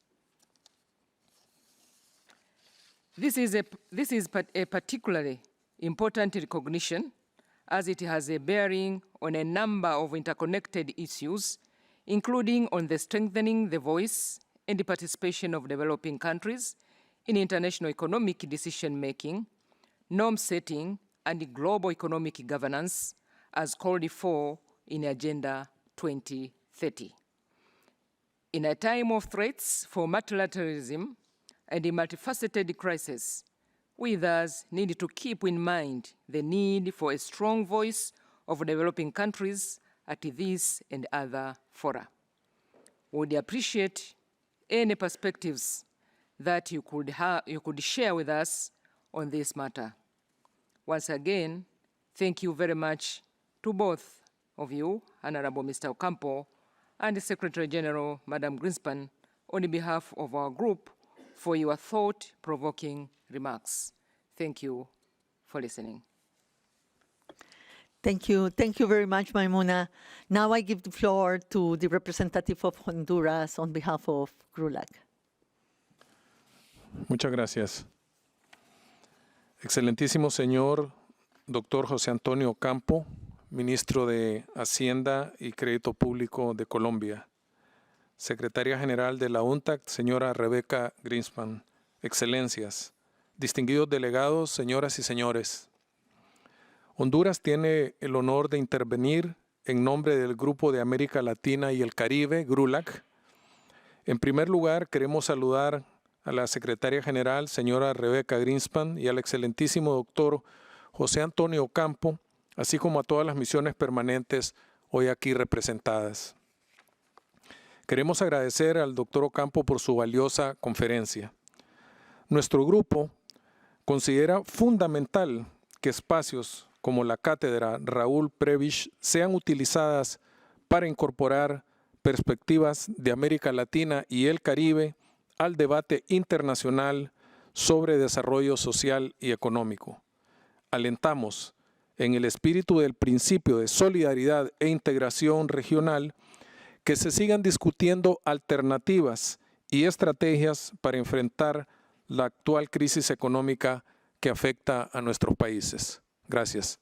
Speaker 3: This is a particularly important recognition as it has a bearing on a number of interconnected issues, including on the strengthening the voice and the participation of developing countries in international economic decision-making, norm setting, and global economic governance as called for in Agenda 2030. In a time of threats for multilateralism and a multifaceted crisis, we thus need to keep in mind the need for a strong voice of developing countries at this and other fora. We would appreciate any perspectives that you could share with us on this matter. Once again, thank you very much to both of you, Honorable Mr. Ocampo and the Secretary General, Madam Greenspan, on behalf of our group for your thought-provoking remarks. Thank you for listening.
Speaker 2: Thank you. Thank you very much, Maimuna. Now I give the floor to the representative of Honduras on behalf of GRULAC.
Speaker 4: Muchas gracias. Excelentísimo señor doctor José Antonio Ocampo, ministro de Hacienda y Crédito Público de Colombia. Secretaria General de la UNTAC, señora Rebecca Greenspan. Excelencias, distinguidos delegados, señoras y señores. Honduras tiene el honor de intervenir en nombre del Grupo de América Latina y el Caribe, GRULAC. En primer lugar, queremos saludar a la Secretaria General, señora Rebecca Greenspan, y al excelentísimo doctor José Antonio Ocampo, así como a todas las misiones permanentes hoy aquí representadas. Queremos agradecer al doctor Ocampo por su valiosa conferencia. Nuestro grupo considera fundamental que espacios como la Cátedra Raúl Prebisch sean utilizadas para incorporar perspectivas de América Latina y el Caribe al debate internacional sobre desarrollo social y económico. Alentamos, en el espíritu del principio de solidaridad e integración regional, que se sigan discutiendo alternativas y estrategias para enfrentar la actual crisis económica que afecta a nuestros países. Gracias.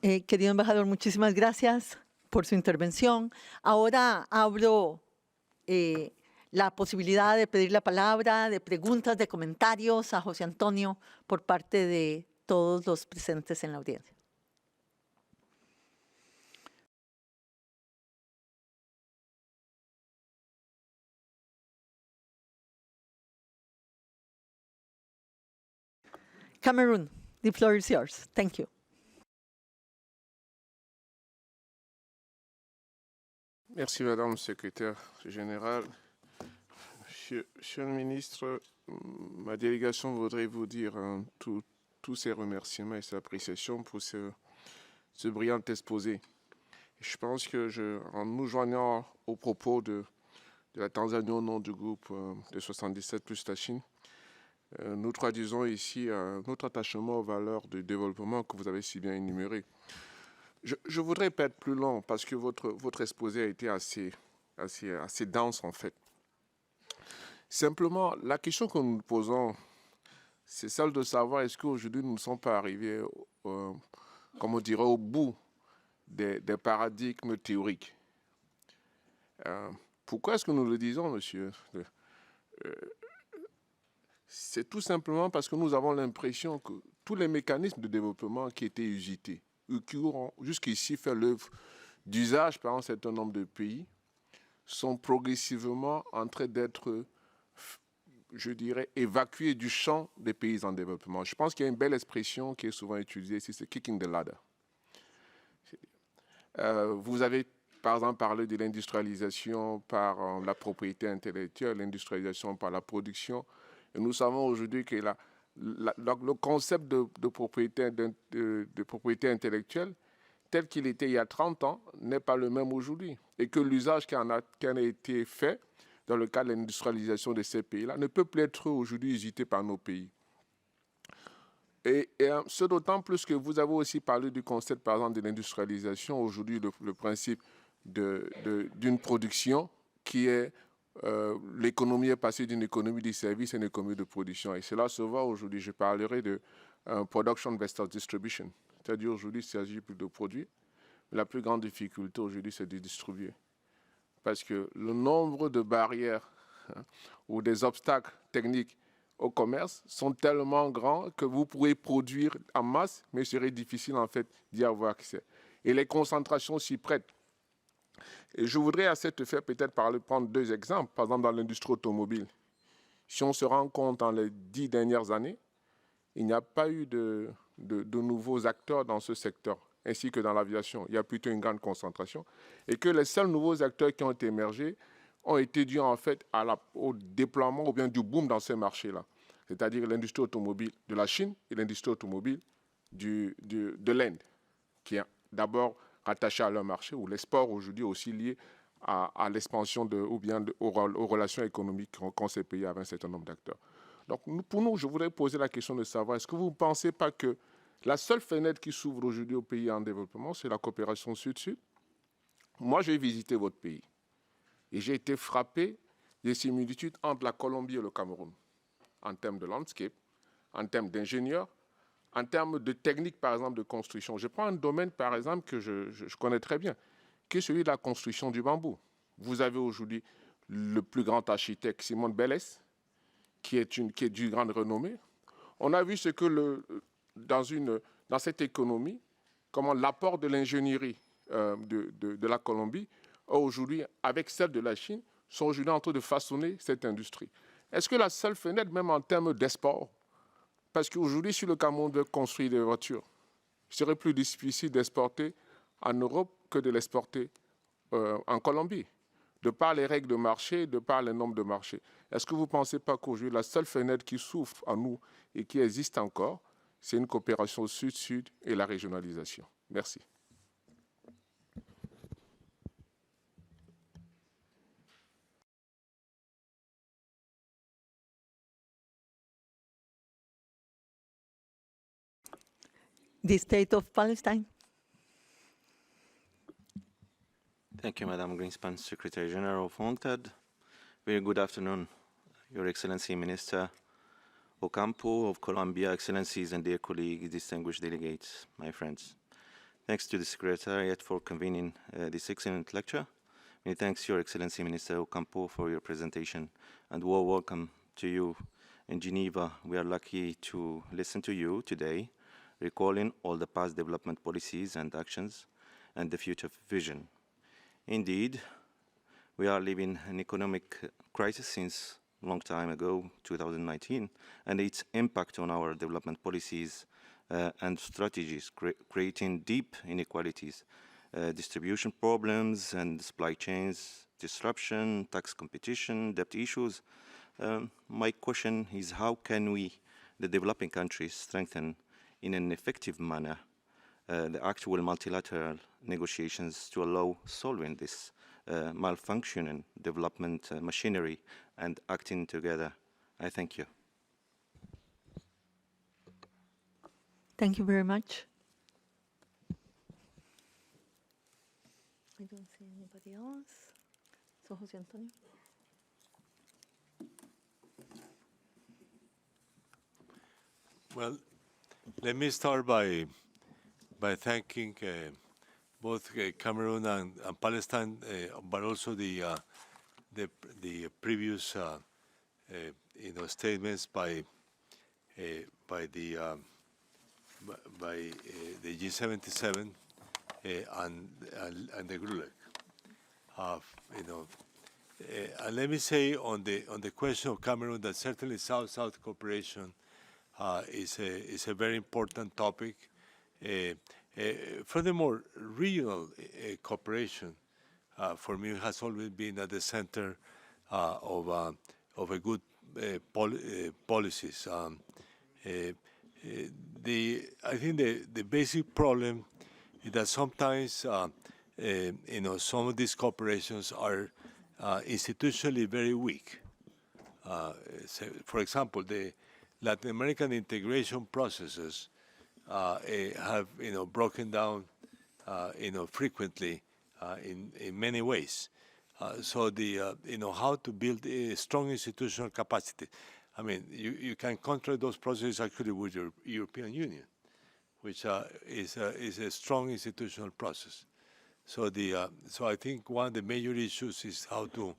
Speaker 2: Querido embajador, muchísimas gracias por su intervención. Ahora abro la posibilidad de pedir la palabra, de preguntas, de comentarios a José Antonio por parte de todos los presentes en la audiencia. Cameroon, the floor is yours. Thank you.
Speaker 5: Merci, Madame la Secrétaire Générale. Monsieur le Ministre, ma délégation voudrait vous dire tous ses remerciements et ses appréciations pour ce brillant exposé. Je pense que en nous joignant aux propos de la Tanzanie au nom du groupe de 77 plus la Chine, nous traduisons ici notre attachement aux valeurs de développement que vous avez si bien énumérées. Je voudrais pas être plus long parce que votre exposé a été assez dense en fait. Simplement, la question que nous nous posons, c'est celle de savoir est-ce qu'aujourd'hui nous ne sommes pas arrivés, comme on dirait, au bout des paradigmes théoriques. Pourquoi est-ce que nous le disons, monsieur? C'est tout simplement parce que nous avons l'impression que tous les mécanismes de développement qui étaient usités, qui auront jusqu'ici fait l'œuvre d'usage par un certain nombre de pays, sont progressivement en train d'être, je dirais, évacués du champ des pays en développement. Je pense qu'il y a une belle expression qui est souvent utilisée ici, c'est « kicking the ladder ». Vous avez, par exemple, parlé de l'industrialisation par la propriété intellectuelle, l'industrialisation par la production. Et nous savons aujourd'hui que le concept de propriété intellectuelle tel qu'il était il y a 30 ans n'est pas le même aujourd'hui. Et que l'usage qui en a été fait dans le cadre de l'industrialisation de ces pays-là ne peut plus être aujourd'hui usité par nos pays. Et ce d'autant plus que vous avez aussi parlé du concept, par exemple, de l'industrialisation. Aujourd'hui, le principe d'une production qui est l'économie est passée d'une économie du service à une économie de production. Et cela se voit aujourd'hui. Je parlerai de production versus distribution. C'est-à-dire aujourd'hui, il s'agit plus de produire. La plus grande difficulté aujourd'hui, c'est de distribuer. Parce que le nombre de barrières ou des obstacles techniques au commerce sont tellement grands que vous pourrez produire en masse, mais il serait difficile en fait d'y avoir accès. Et les concentrations s'y prêtent. Et je voudrais à cet effet peut-être prendre 2 exemples. Par exemple, dans l'industrie automobile, si on se rend compte dans les 10 dernières années, il n'y a pas eu de nouveaux acteurs dans ce secteur, ainsi que dans l'aviation. Il y a plutôt une grande concentration. Et que les seuls nouveaux acteurs qui ont émergé ont été dus en fait au déploiement ou bien du boom dans ces marchés-là. C'est-à-dire l'industrie automobile de la Chine et l'industrie automobile de l'Inde, qui est d'abord rattachée à leur marché, où l'export aujourd'hui est aussi lié à l'expansion aux relations économiques qu'ont ces pays avec un certain nombre d'acteurs. Donc pour nous, je voudrais poser la question de savoir, est-ce que vous ne pensez pas que la seule fenêtre qui s'ouvre aujourd'hui aux pays en développement, c'est la coopération sud-sud? Moi, j'ai visité votre pays et j'ai été frappé des similitudes entre la Colombie et le Cameroun, en termes de landscape, en termes d'ingénieurs, en termes de techniques, par exemple, de construction. Je prends un domaine, par exemple, que je connais très bien, qui est celui de la construction du bambou. Vous avez aujourd'hui le plus grand architecte, Simon Belles, qui est d'une grande renommée. On a vu ce que dans cette économie, comment l'apport de l'ingénierie de la Colombie, aujourd'hui, avec celle de la Chine, sont aujourd'hui en train de façonner cette industrie. Est-ce que la seule fenêtre, même en termes d'export, parce qu'aujourd'hui, si le Cameroun veut construire des voitures, il serait plus difficile d'exporter en Europe que de l'exporter en Colombie, de par les règles de marché, de par le nombre de marchés. Est-ce que vous ne pensez pas qu'aujourd'hui, la seule fenêtre qui s'ouvre à nous et qui existe encore, c'est une coopération sud-sud et la régionalisation? Merci.
Speaker 2: The State of Palestine.
Speaker 6: Thank you, Madam Greenspan, Secretary General of UNCTAD. Very good afternoon, Your Excellency Minister Ocampo of Colombia, Excellencies and dear colleagues, distinguished delegates, my friends. Thanks to the Secretariat for convening this excellent lecture. Many thanks, Your Excellency Minister Ocampo, for your presentation, and warm welcome to you in Geneva. We are lucky to listen to you today, recalling all the past development policies and actions and the future vision. Indeed, we are living an economic crisis since a long time ago, 2019, and its impact on our development policies and strategies, creating deep inequalities, distribution problems and supply chains disruption, tax competition, debt issues. My question is, how can we, the developing countries, strengthen in an effective manner the actual multilateral negotiations to allow solving this malfunctioning development machinery and acting together? I thank you.
Speaker 2: Thank you very much. I don't see anybody else. So, José Antonio.
Speaker 1: Well, let me start by thanking both Cameroon and Palestine, but also the previous statements by the G77 and the GRULEC. And let me say on the question of Cameroon that certainly South-South cooperation is a very important topic. Furthermore, regional cooperation for me has always been at the center of a good policies. I think the basic problem is that sometimes some of these corporations are institutionally very weak. For example, the Latin American integration processes have broken down frequently in many ways. So the how to build a strong institutional capacity. I mean, you can contract those processes actually with your European Union, which is a strong institutional process. So so I think one of the major issues is how to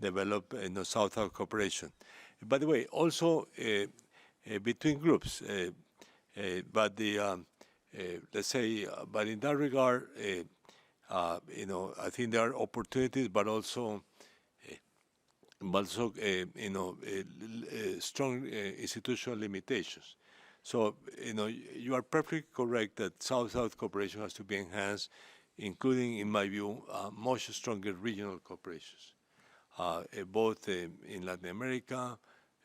Speaker 1: develop South-South cooperation. By the way, also between groups, but let's say, but in that regard, I think there are opportunities, but also strong institutional limitations. So, you are perfectly correct that South-South cooperation has to be enhanced, including, in my view, much stronger regional cooperations, both in Latin America,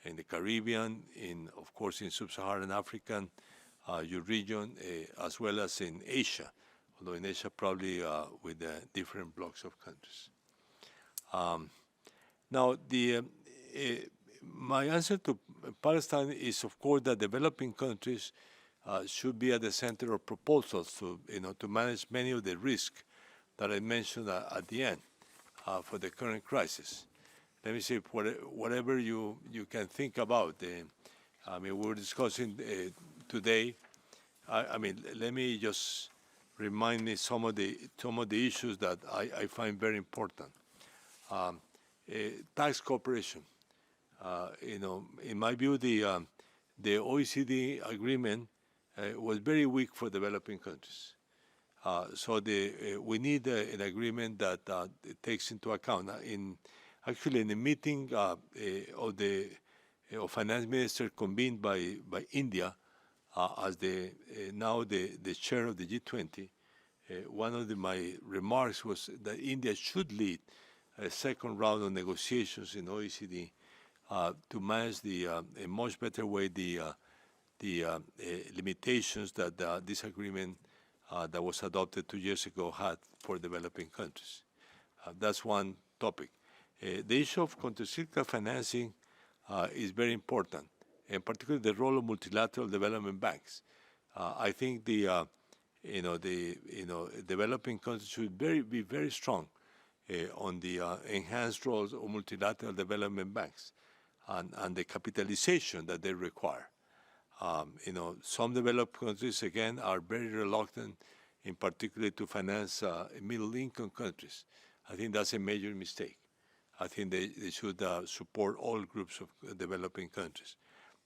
Speaker 1: in the Caribbean, of course, in Sub-Saharan African your region, as well as in Asia, although in Asia probably with different blocks of countries. Now, my answer to Palestine is, of course, that developing countries should be at the center of proposals to manage many of the risks that I mentioned at the end for the current crisis. Let me say, whatever you can think about. I mean, we're discussing today. I mean, let me just remind me some of the issues that I find very important. Tax cooperation. In my view, the OECD agreement was very weak for developing countries. So we need an agreement that takes into account. Actually, in the meeting of finance minister convened by India as now the chair of the G20, one of my remarks was that India should lead a second round of negotiations in OECD to manage a much better way the limitations that this agreement that was adopted 2 years ago had for developing countries. That's one topic. The issue of countercyclical financing is very important, and particularly the role of multilateral development banks. I think developing countries should be very strong on the enhanced roles of multilateral development banks and the capitalization that they require. Some developed countries, again, are very reluctant, in particular, to finance middle-income countries. I think that's a major mistake. I think they should support all groups of developing countries,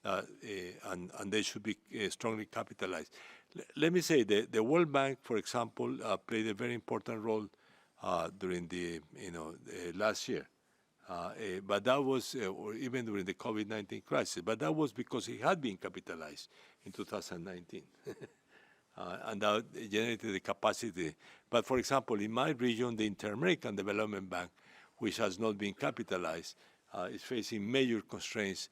Speaker 1: and they should be strongly capitalized. Let me say the World Bank, for example, played a very important role during the last year, but that was or even during the COVID-19 crisis. But that was because it had been capitalized in 2019, and that generated the capacity. But for example, in my region, the Inter-American Development Bank, which has not been capitalized, is facing major constraints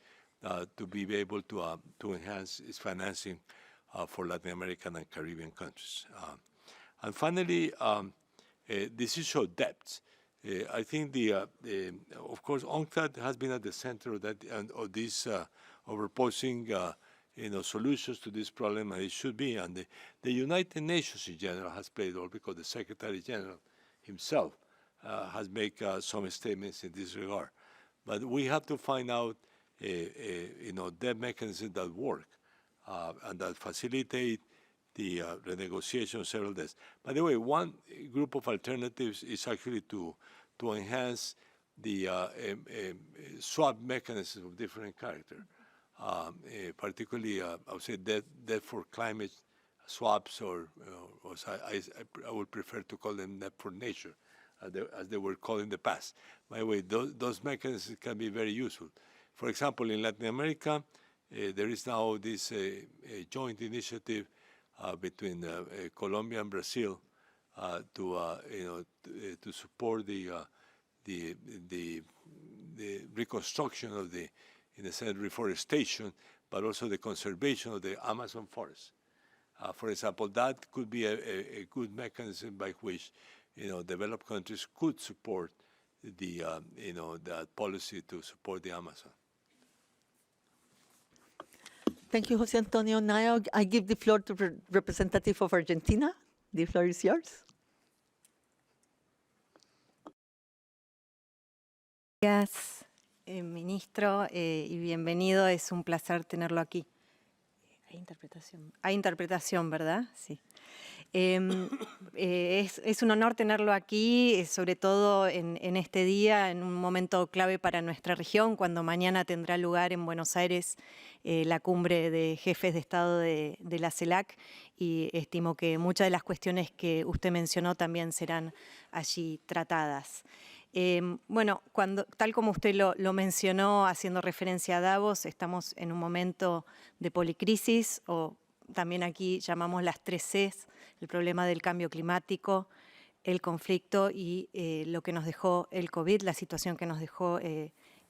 Speaker 1: to be able to enhance its financing for Latin American and Caribbean countries. And finally, this issue of debt. I think of course, UNCTAD has been at the center of that and of this of proposing solutions to this problem, and it should be. And the United Nations in general has played a role because the Secretary General himself has made some statements in this regard. But we have to find out, debt mechanisms that work and that facilitate the renegotiation of several debts. By the way, one group of alternatives is actually to enhance the swap mechanisms of different character, particularly, I would say, debt for climate swaps, or I would prefer to call them debt for nature, as they were called in the past. By the way, those mechanisms can be very useful. For example, in Latin America, there is now this joint initiative between Colombia and Brazil to support the reconstruction of in a sense, reforestation, but also the conservation of the Amazon forest. For example, that could be a good mechanism by which developed countries could support that policy to support the Amazon.
Speaker 2: Thank you, Jose Antonio. Now I give the floor to representative of Argentina. The floor is yours.
Speaker 7: Gracias, ministro, y bienvenido. Es un placer tenerlo aquí. Hay interpretación. Hay interpretación, ¿verdad? Sí. Es un honor tenerlo aquí, sobre todo en este día, en un momento clave para nuestra región, cuando mañana tendrá lugar en Buenos Aires la cumbre de jefes de Estado de la CELAC, y estimo que muchas de las cuestiones que usted mencionó también serán allí tratadas. Bueno, tal como usted lo mencionó, haciendo referencia a Davos, estamos en un momento de policrisis, o también aquí llamamos las 3 Cs, el problema del cambio climático, el conflicto y lo que nos dejó el COVID, la situación que nos dejó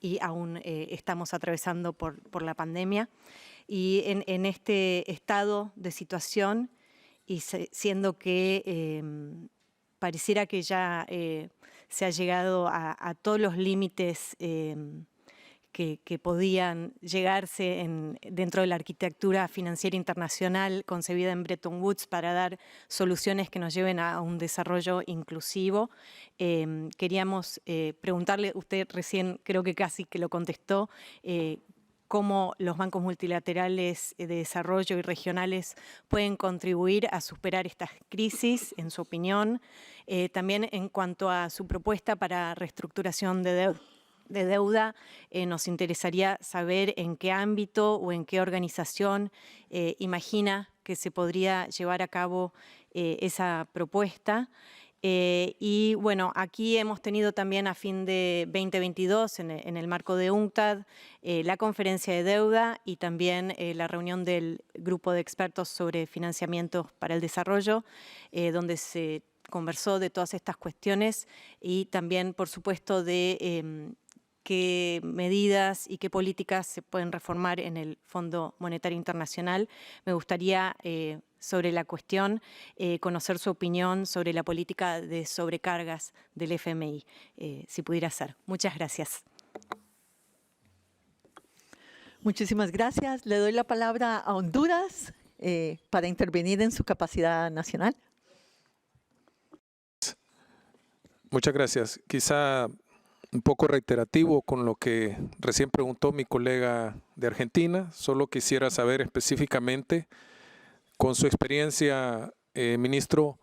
Speaker 7: y aún estamos atravesando por la pandemia. Y en este estado de situación, y siendo que pareciera que ya se ha llegado a todos los límites que podían llegarse dentro de la arquitectura financiera internacional concebida en Bretton Woods para dar soluciones que nos lleven a un desarrollo inclusivo. Queríamos preguntarle, usted recién creo que casi que lo contestó, cómo los bancos multilaterales de desarrollo y regionales pueden contribuir a superar estas crisis, en su opinión. También en cuanto a su propuesta para reestructuración de deuda, nos interesaría saber en qué ámbito o en qué organización imagina que se podría llevar a cabo esa propuesta. Y bueno, aquí hemos tenido también a fin de 2022, en el marco de UNCTAD, la conferencia de deuda y también la reunión del grupo de expertos sobre financiamiento para el desarrollo, donde se conversó de todas estas cuestiones y también, por supuesto, de qué medidas y qué políticas se pueden reformar en el Fondo Monetario Internacional. Me gustaría, sobre la cuestión, conocer su opinión sobre la política de sobrecargas del FMI, si pudiera ser. Muchas gracias.
Speaker 2: Muchísimas gracias. Le doy la palabra a Honduras para intervenir en su capacidad nacional.
Speaker 4: Muchas gracias. Quizá un poco reiterativo con lo que recién preguntó mi colega de Argentina. Solo quisiera saber específicamente, con su experiencia, ministro,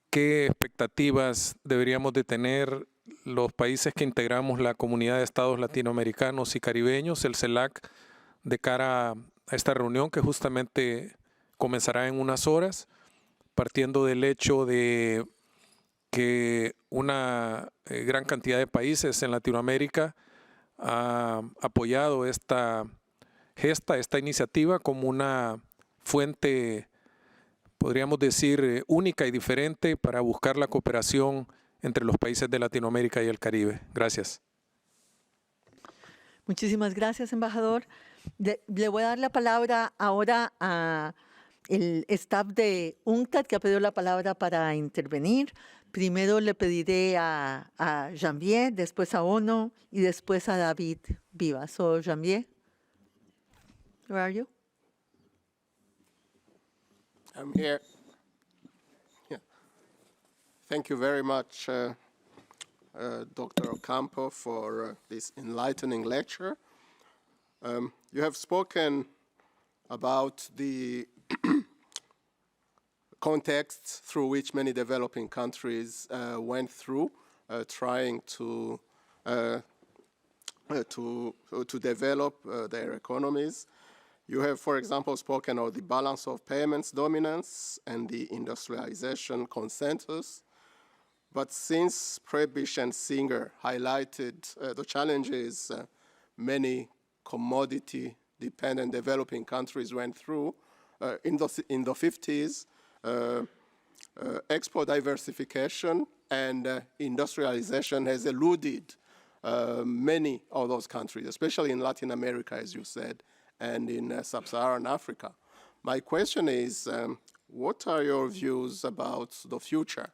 Speaker 4: qué expectativas deberíamos de tener los países que integramos la Comunidad de Estados Latinoamericanos y Caribeños, el CELAC, de cara a esta reunión que justamente comenzará en unas horas, partiendo del hecho de que una gran cantidad de países en Latinoamérica ha apoyado esta gesta, esta iniciativa, como una fuente, podríamos decir, única y diferente para buscar la cooperación entre los países de Latinoamérica y el Caribe. Gracias.
Speaker 2: Muchísimas gracias, embajador. Le voy a dar la palabra ahora a el staff de UNCTAD, que ha pedido la palabra para intervenir. Primero le pediré a Janvier, después a Ono y después a David Vivas. So, Janvier, where are you?
Speaker 5: I'm here. Yeah. Thank you very much, Dr. Ocampo, for this enlightening lecture. You have spoken about the context through which many developing countries went through, trying to develop their economies. You have, for example, spoken of the balance of payments dominance and the industrialization consensus. But since Prebisch and Singer highlighted the challenges many commodity-dependent developing countries went through in the 50s, export diversification and industrialization has eluded many of those countries, especially in Latin America, as you said, and in sub-Saharan Africa. My question is, what are your views about the future?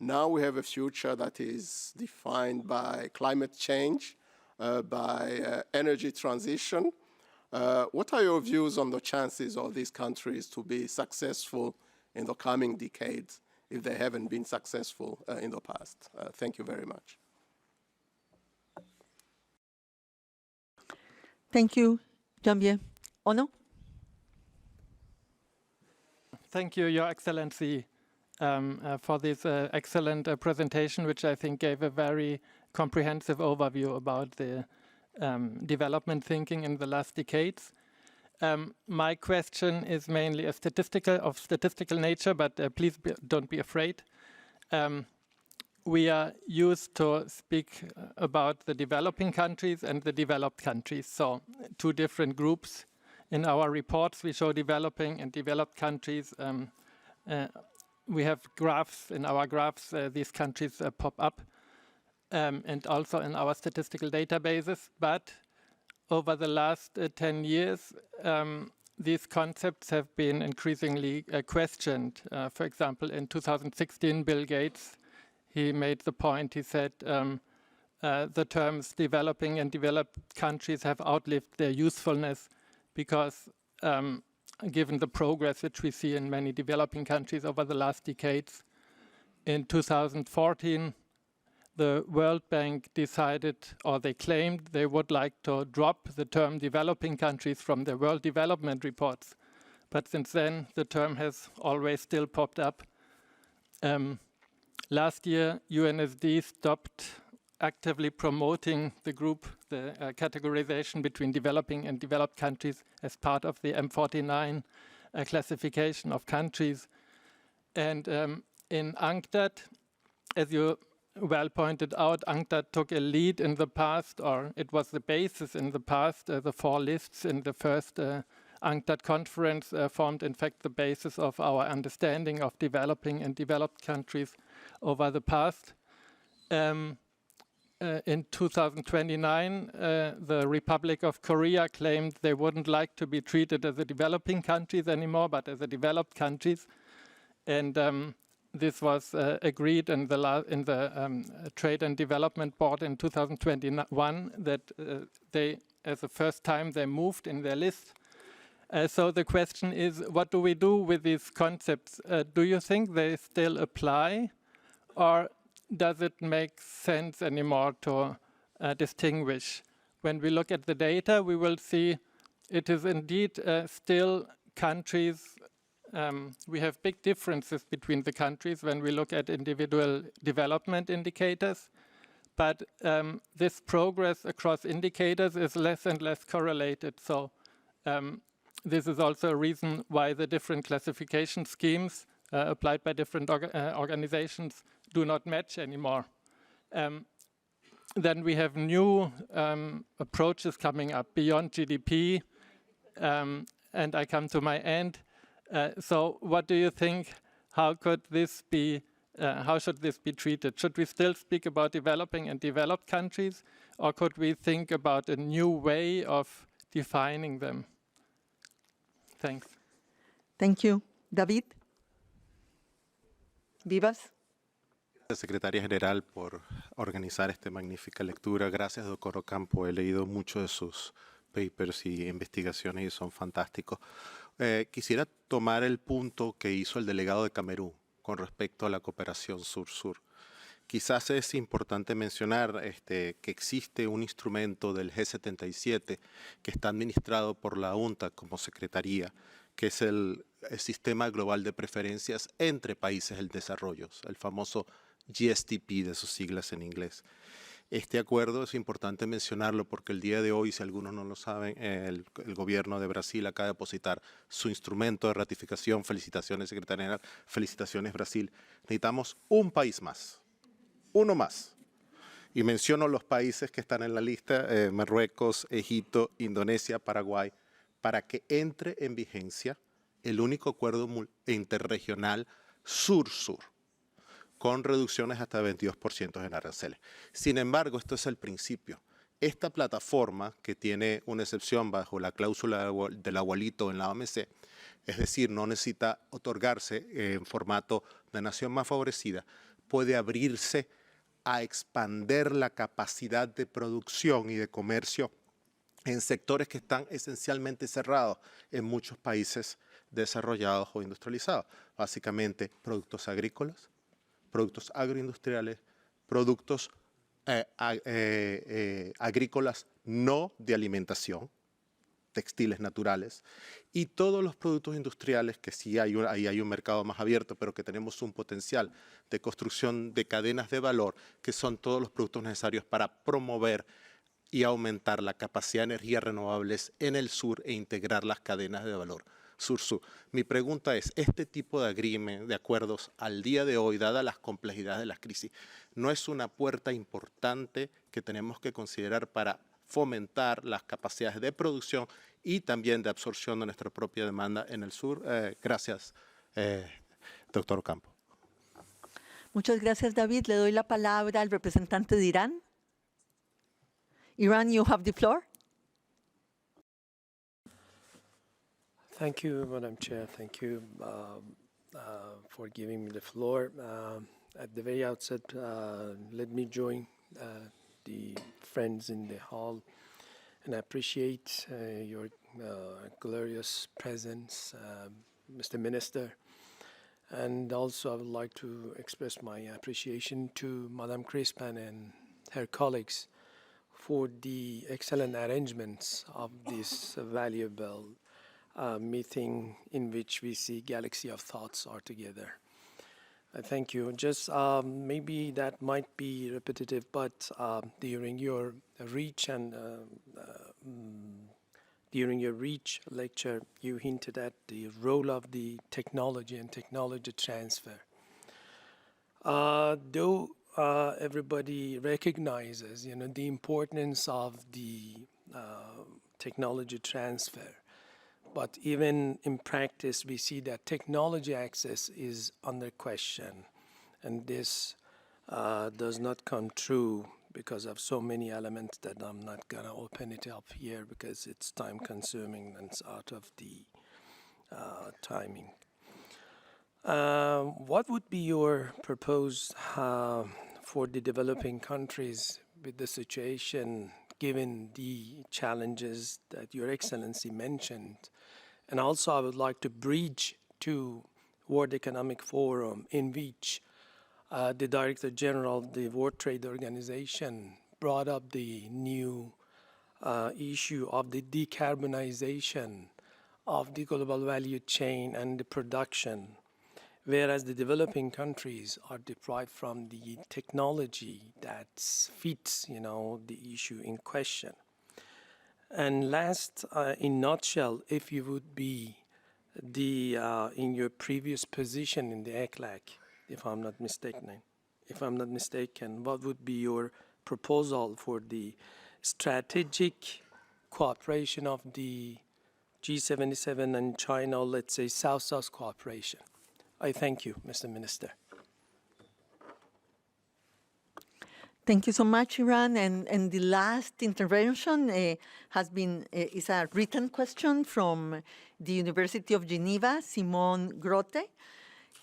Speaker 5: Now we have a future that is defined by climate change, by energy transition. What are your views on the chances of these countries to be successful in the coming decades if they haven't been successful in the past? Thank you very much.
Speaker 2: Thank you, Janvier. Ono?
Speaker 8: Thank you, Your Excellency, for this excellent presentation, which I think gave a very comprehensive overview about the development thinking in the last decades. My question is mainly of statistical nature, but please don't be afraid. We are used to speak about the developing countries and the developed countries, so two different groups. In our reports, we show developing and developed countries. We have graphs. In our graphs, these countries pop up, and also in our statistical databases. But over the last 10 years, these concepts have been increasingly questioned. For example, in 2016, Bill Gates, he made the point, he said, the terms developing and developed countries have outlived their usefulness because given the progress which we see in many developing countries over the last decades. In 2014, the World Bank decided, or they claimed, they would like to drop the term developing countries from their World Development Reports. But since then, the term has always still popped up. Last year, UNSD stopped actively promoting the group, the categorization between developing and developed countries as part of the M49 classification of countries. And in UNCTAD, as you well pointed out, UNCTAD took a lead in the past, or it was the basis in the past. The four lists in the first UNCTAD conference formed, in fact, the basis of our understanding of developing and developed countries over the past. In 2029, the Republic of Korea claimed they wouldn't like to be treated as a developing countries anymore, but as a developed countries. And this was agreed in the Trade and Development Board in 2021 that they, as the first time, they moved in their list. So the question is, what do we do with these concepts? Do you think they still apply, or does it make sense anymore to distinguish? When we look at the data, we will see it is indeed still countries. We have big differences between the countries when we look at individual development indicators. But this progress across indicators is less and less correlated. So this is also a reason why the different classification schemes applied by different organizations do not match anymore. Then we have new approaches coming up beyond GDP, and I come to my end. So what do you think, how could this be, how should this be treated? Should we still speak about developing and developed countries, or could we think about a new way of defining them? Thanks.
Speaker 2: Thank you. David? Vivas?
Speaker 9: Gracias, Secretaria General, por organizar esta magnífica lectura. Gracias, doctor Ocampo. He leído muchos de sus papers y investigaciones y son fantásticos. Quisiera tomar el punto que hizo el delegado de Camerún con respecto a la cooperación sur-sur. Quizás es importante mencionar que existe un instrumento del G77 que está administrado por la UNTAC como secretaría, que es el Sistema Global de Preferencias entre Países en Desarrollo, el famoso GSTP de sus siglas en inglés. Este acuerdo es importante mencionarlo porque el día de hoy, si algunos no lo saben, el gobierno de Brasil acaba de depositar su instrumento de ratificación. Felicitaciones, Secretaria General. Felicitaciones, Brasil. Necesitamos un país más, uno más. Y menciono los países que están en la lista, Marruecos, Egipto, Indonesia, Paraguay, para que entre en vigencia el único acuerdo interregional sur-sur, con reducciones hasta 22% en aranceles. Sin embargo, esto es el principio. Esta plataforma, que tiene una excepción bajo la cláusula del abuelito en la OMC, es decir, no necesita otorgarse en formato de nación más favorecida, puede abrirse a expandir la capacidad de producción y de comercio en sectores que están esencialmente cerrados en muchos países desarrollados o industrializados. Básicamente, productos agrícolas, productos agroindustriales, productos agrícolas no de alimentación, textiles naturales, y todos los productos industriales que sí ahí hay un mercado más abierto, pero que tenemos un potencial de construcción de cadenas de valor, que son todos los productos necesarios para promover y aumentar la capacidad de energías renovables en el sur e integrar las cadenas de valor sur-sur. Mi pregunta es, ¿este tipo de agreement, de acuerdos al día de hoy, dadas las complejidades de las crisis, no es una puerta importante que tenemos que considerar para fomentar las capacidades de producción y también de absorción de nuestra propia demanda en el sur? Gracias, doctor Ocampo.
Speaker 2: Muchas gracias, David. Le doy la palabra al representante de Irán. Iran, you have the floor.
Speaker 10: Thank you, Madam Chair. Thank you for giving me the floor. At the very outset, let me join the friends in the hall and appreciate your glorious presence, Mr. Minister. And also I would like to express my appreciation to Madam Crispin and her colleagues for the excellent arrangements of this valuable meeting in which we see galaxy of thoughts are together. Thank you. Just maybe that might be repetitive, but during your reach and during your reach lecture, you hinted at the role of the technology and technology transfer. Though everybody recognizes, the importance of the technology transfer, but even in practice, we see that technology access is under question, and this does not come true because of so many elements that I'm not gonna open it up here because it's time consuming and it's out of the timing. What would be your proposed for the developing countries with the situation given the challenges that Your Excellency mentioned? And also I would like to bridge to World Economic Forum in which the Director General of the World Trade Organization brought up the new issue of the decarbonization of the global value chain and the production, whereas the developing countries are deprived from the technology that fits, the issue in question. And last, in nutshell, if you would be in your previous position in the ECLAC, if I'm not mistaken, what would be your proposal for the strategic cooperation of the G77 and China, let's say South-South cooperation? I thank you, Mr. Minister.
Speaker 2: Thank you so much, Iran. And the last intervention is a written question from the University of Geneva, Simone Grote.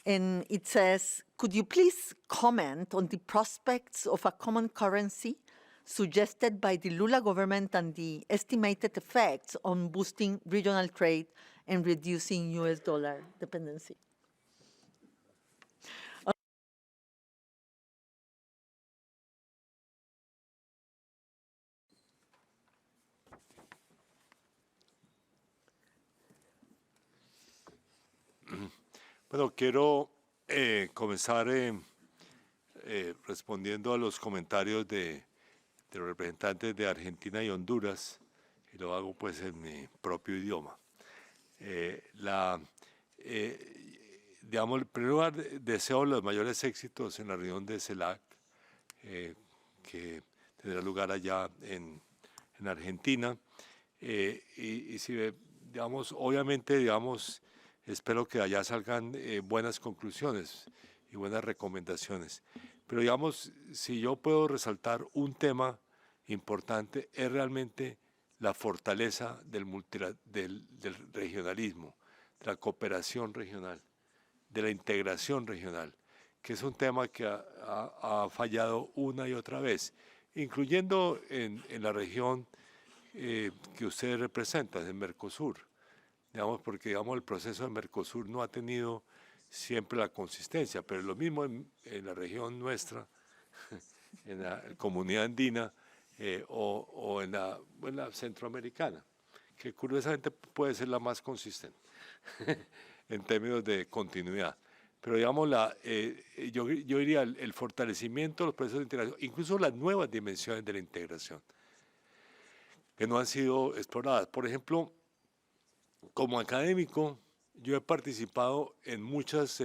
Speaker 2: And it says, could you please comment on the prospects of a common currency suggested by the Lula government and the estimated effects on boosting regional trade and reducing US dollar dependency?
Speaker 1: Bueno, quiero comenzar respondiendo a los comentarios de los representantes de Argentina y Honduras, y lo hago pues en mi propio idioma. Digamos, en primer lugar, deseo los mayores éxitos en la reunión de CELAC, que tendrá lugar allá en Argentina. Y si, digamos, obviamente, digamos, espero que allá salgan buenas conclusiones y buenas recomendaciones. Pero, digamos, si yo puedo resaltar un tema importante, es realmente la fortaleza del regionalismo, de la cooperación regional, de la integración regional, que es un tema que ha fallado una y otra vez, incluyendo en la región que ustedes representan, en Mercosur, digamos, porque digamos, el proceso de Mercosur no ha tenido siempre la consistencia, pero lo mismo en la región nuestra, en la comunidad andina o en la centroamericana, que curiosamente puede ser la más consistente en términos de continuidad. Pero digamos, yo diría el fortalecimiento de los procesos de integración, incluso las nuevas dimensiones de la integración, que no han sido exploradas. Por ejemplo, como académico, yo he participado en muchos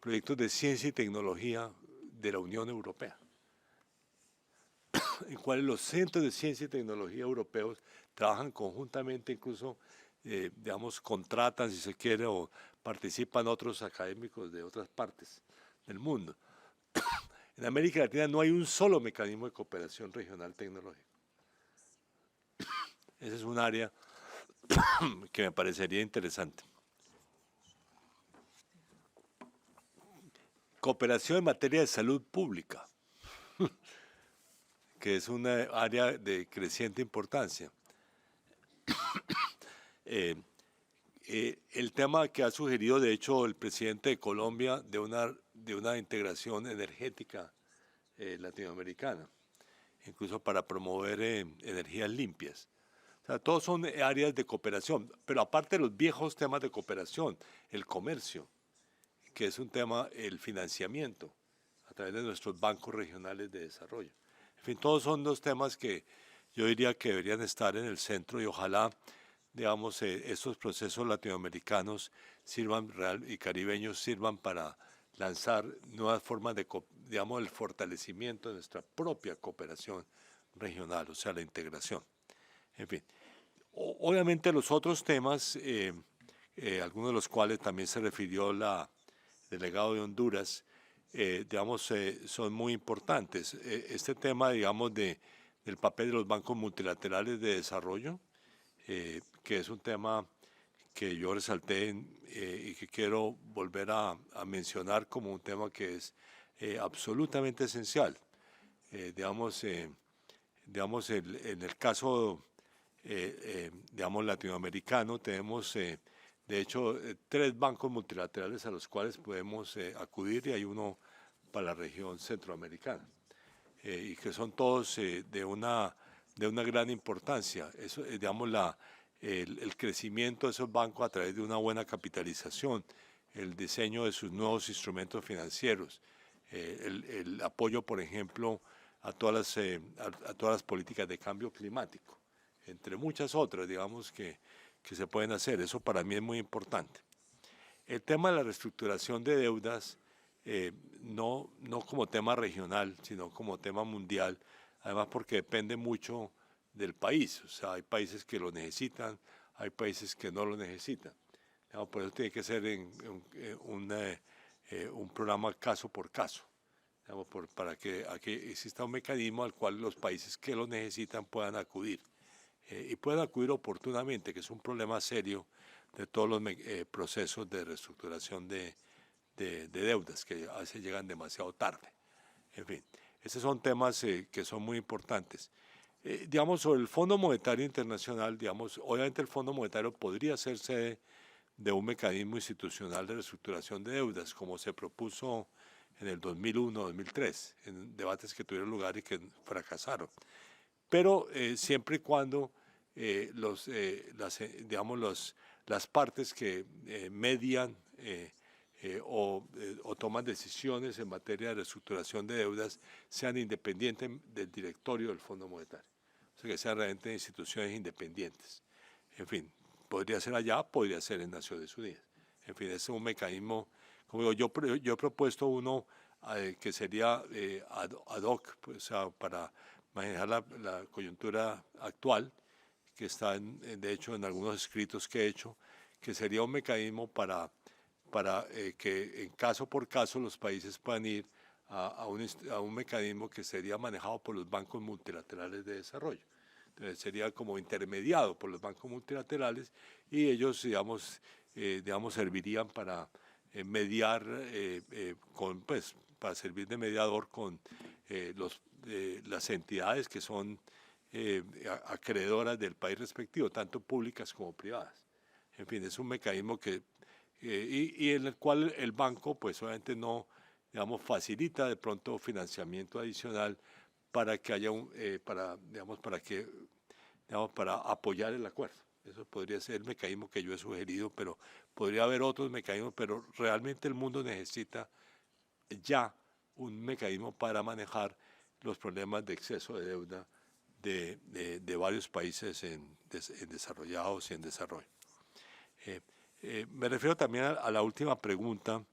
Speaker 1: proyectos de ciencia y tecnología de la Unión Europea, en cuales los centros de ciencia y tecnología europeos trabajan conjuntamente, incluso, digamos, contratan, si se quiere, o participan otros académicos de otras partes del mundo. En América Latina no hay un solo mecanismo de cooperación regional tecnológico. Ese es un área que me parecería interesante. Cooperación en materia de salud pública, que es una área de creciente importancia. El tema que ha sugerido, de hecho, el presidente de Colombia de una integración energética latinoamericana, incluso para promover energías limpias. O sea, todos son áreas de cooperación, pero aparte de los viejos temas de cooperación, el comercio, que es un tema, el financiamiento, a través de nuestros bancos regionales de desarrollo. En fin, todos son dos temas que yo diría que deberían estar en el centro y ojalá, digamos, estos procesos latinoamericanos sirvan y caribeños sirvan para lanzar nuevas formas de, digamos, el fortalecimiento de nuestra propia cooperación regional, o sea, la integración. En fin, obviamente los otros temas, algunos de los cuales también se refirió la delegado de Honduras, digamos, son muy importantes. Este tema, digamos, del papel de los bancos multilaterales de desarrollo, que es un tema que yo resalté y que quiero volver a mencionar como un tema que es absolutamente esencial. Digamos, en el caso, digamos, latinoamericano, tenemos, de hecho, 3 bancos multilaterales a los cuales podemos acudir y hay uno para la región centroamericana, y que son todos de una gran importancia. Eso, digamos, el crecimiento de esos bancos a través de una buena capitalización, el diseño de sus nuevos instrumentos financieros, el apoyo, por ejemplo, a todas las políticas de cambio climático, entre muchas otras, digamos, que se pueden hacer. Eso para mí es muy importante. El tema de la reestructuración de deudas, no como tema regional, sino como tema mundial, además porque depende mucho del país. O sea, hay países que lo necesitan, hay países que no lo necesitan. Por eso tiene que ser un programa caso por caso, para que aquí exista un mecanismo al cual los países que lo necesitan puedan acudir. Y puedan acudir oportunamente, que es un problema serio de todos los procesos de reestructuración de deudas, que a veces llegan demasiado tarde. En fin, esos son temas que son muy importantes. Digamos, sobre el Fondo Monetario Internacional, digamos, obviamente el Fondo Monetario podría ser sede de un mecanismo institucional de reestructuración de deudas, como se propuso en el 2001-2003, en debates que tuvieron lugar y que fracasaron. Pero siempre y cuando las partes que median o toman decisiones en materia de reestructuración de deudas sean independientes del directorio del Fondo Monetario, o sea, que sean realmente instituciones independientes. En fin, podría ser allá, podría ser en Naciones Unidas. En fin, ese es un mecanismo, como digo, yo he propuesto uno que sería ad hoc, pues, o sea, para manejar la coyuntura actual, que está de hecho en algunos escritos que he hecho, que sería un mecanismo para que en caso por caso los países puedan ir a un mecanismo que sería manejado por los bancos multilaterales de desarrollo. Entonces sería como intermediado por los bancos multilaterales y ellos, digamos, digamos, servirían para mediar, para servir de mediador con las entidades que son acreedoras del país respectivo, tanto públicas como privadas. En fin, es un mecanismo que, y en el cual el banco, pues obviamente no, digamos, facilita de pronto financiamiento adicional para que haya para apoyar el acuerdo. Eso podría ser el mecanismo que yo he sugerido, pero podría haber otros mecanismos, pero realmente el mundo necesita ya un mecanismo para manejar los problemas de exceso de deuda de varios países en desarrollados y en desarrollo. Me refiero también a la última pregunta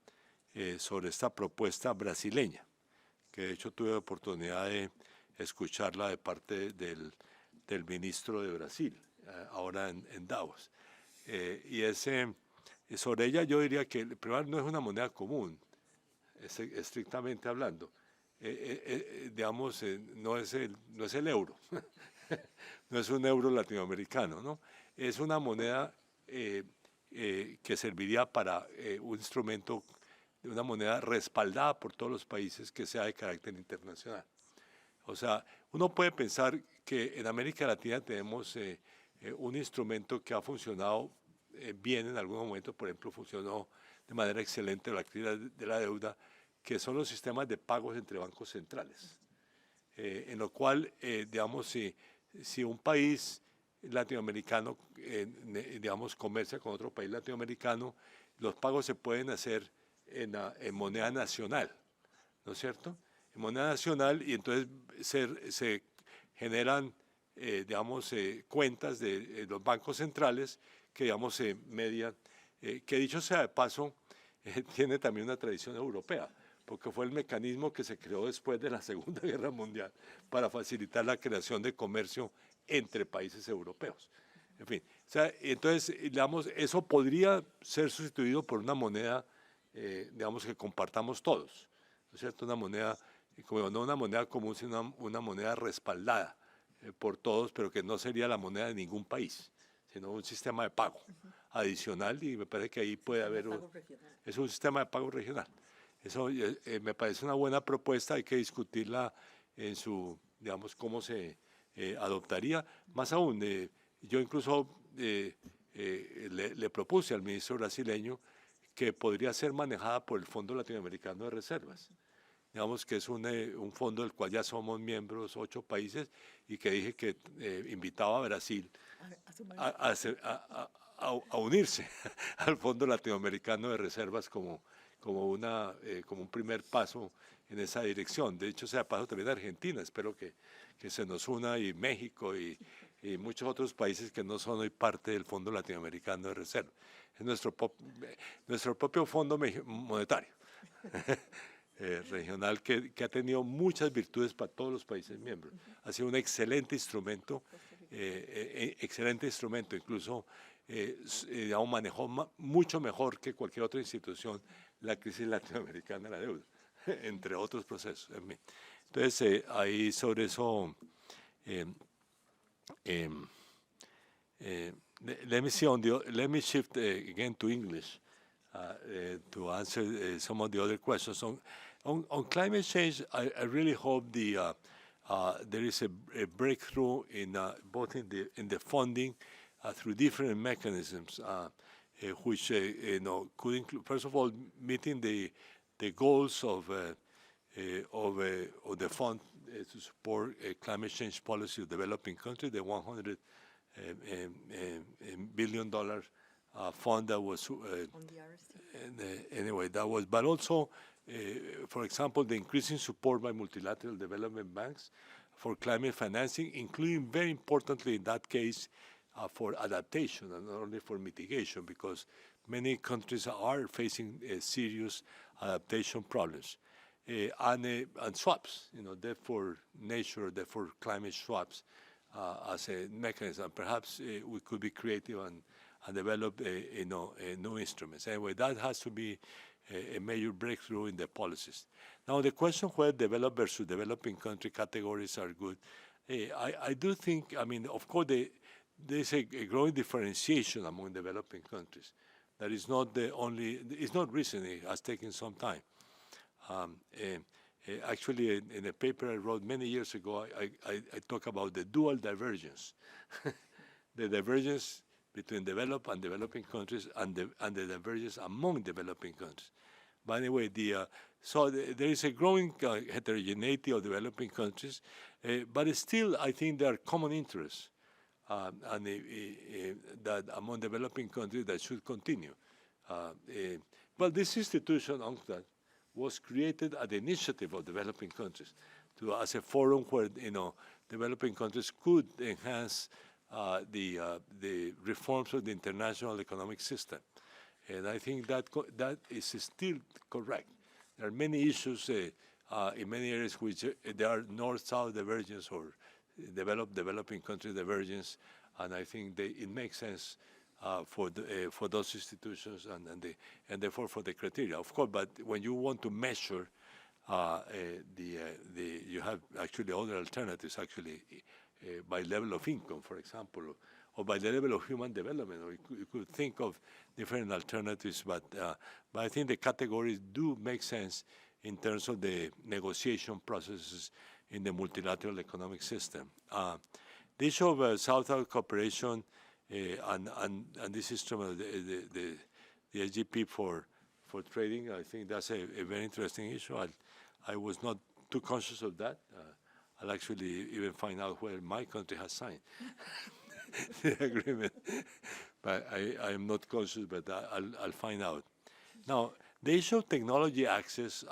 Speaker 1: sobre esta propuesta brasileña, que de hecho tuve la oportunidad de escucharla de parte del ministro de Brasil, ahora en Davos. Sobre ella yo diría que primero no es una moneda común, estrictamente hablando. Digamos, no es el euro, no es un euro latinoamericano, ¿no? Es una moneda que serviría para un instrumento, una moneda respaldada por todos los países que sea de carácter internacional. O sea, uno puede pensar que en América Latina tenemos un instrumento que ha funcionado bien en algunos momentos, por ejemplo, funcionó de manera excelente la crisis de la deuda, que son los sistemas de pagos entre bancos centrales, en lo cual, digamos, si un país latinoamericano, digamos, comercia con otro país latinoamericano, los pagos se pueden hacer en moneda nacional, ¿no es cierto? En moneda nacional, y entonces se generan, digamos, cuentas de los bancos centrales que, digamos, se median, que dicho sea de paso, tiene también una tradición europea, porque fue el mecanismo que se creó después de la Segunda Guerra Mundial para facilitar la creación de comercio entre países europeos. En fin, o sea, entonces, digamos, eso podría ser sustituido por una moneda, digamos, que compartamos todos, ¿no es cierto? Una moneda, como no una moneda común, sino una moneda respaldada por todos, pero que no sería la moneda de ningún país, sino un sistema de pago adicional, y me parece que ahí puede haber es un sistema de pago regional. Eso me parece una buena propuesta, hay que discutirla en su, digamos, cómo se adoptaría. Más aún, yo incluso le propuse al ministro brasileño que podría ser manejada por el Fondo Latinoamericano de Reservas. Digamos que es un fondo del cual ya somos miembros 8 países, y que dije que invitaba a Brasil a unirse al Fondo Latinoamericano de Reservas como un primer paso en esa dirección. De hecho, sea paso también de Argentina. Espero que se nos una, y México y muchos otros países que no son hoy parte del Fondo Latinoamericano de Reserva. Es nuestro propio fondo monetario regional que ha tenido muchas virtudes para todos los países miembros. Ha sido un excelente instrumento, incluso digamos, manejó mucho mejor que cualquier otra institución la crisis latinoamericana de la deuda, entre otros procesos. Entonces, ahí sobre eso, let me shift again to English to answer some of the other questions. On climate change, I really hope there is a breakthrough in both in the funding through different mechanisms, which could include, first of all, meeting the goals of the fund to support climate change policy of developing countries, the $100 billion fund that was anyway, that was, but also, for example, the increasing support by multilateral development banks for climate financing, including, very importantly in that case, for adaptation and not only for mitigation, because many countries are facing serious adaptation problems. And swaps, debt for nature, debt for climate swaps as a mechanism. Perhaps we could be creative and develop new instruments. Anyway, that has to be a major breakthrough in the policies. Now, the question whether developed versus developing country categories are good, I do think, of course, there's a growing differentiation among developing countries. That is not the only, it's not recent, it has taken some time. Actually, in a paper I wrote many years ago, I talk about the dual divergence. The divergence between developed and developing countries and the divergence among developing countries. By the way, there is a growing heterogeneity of developing countries, but still I think there are common interests and that among developing countries that should continue. Well, this institution, UNCTAD, was created at the initiative of developing countries as a forum where developing countries could enhance the reforms of the international economic system. And I think that is still correct. There are many issues in many areas which there are north-south divergence or developing country divergence, and I think it makes sense for those institutions and therefore for the criteria. Of course, but when you want to measure, you have actually other alternatives actually by level of income, for example, or by the level of human development, or you could think of different alternatives, but I think the categories do make sense in terms of the negotiation processes in the multilateral economic system. The issue of South-South cooperation and this instrument, the SGP for trading, I think that's a very interesting issue. I was not too conscious of that. I'll actually even find out where my country has signed the agreement. But I am not conscious, but I'll find out. Now, the issue of technology access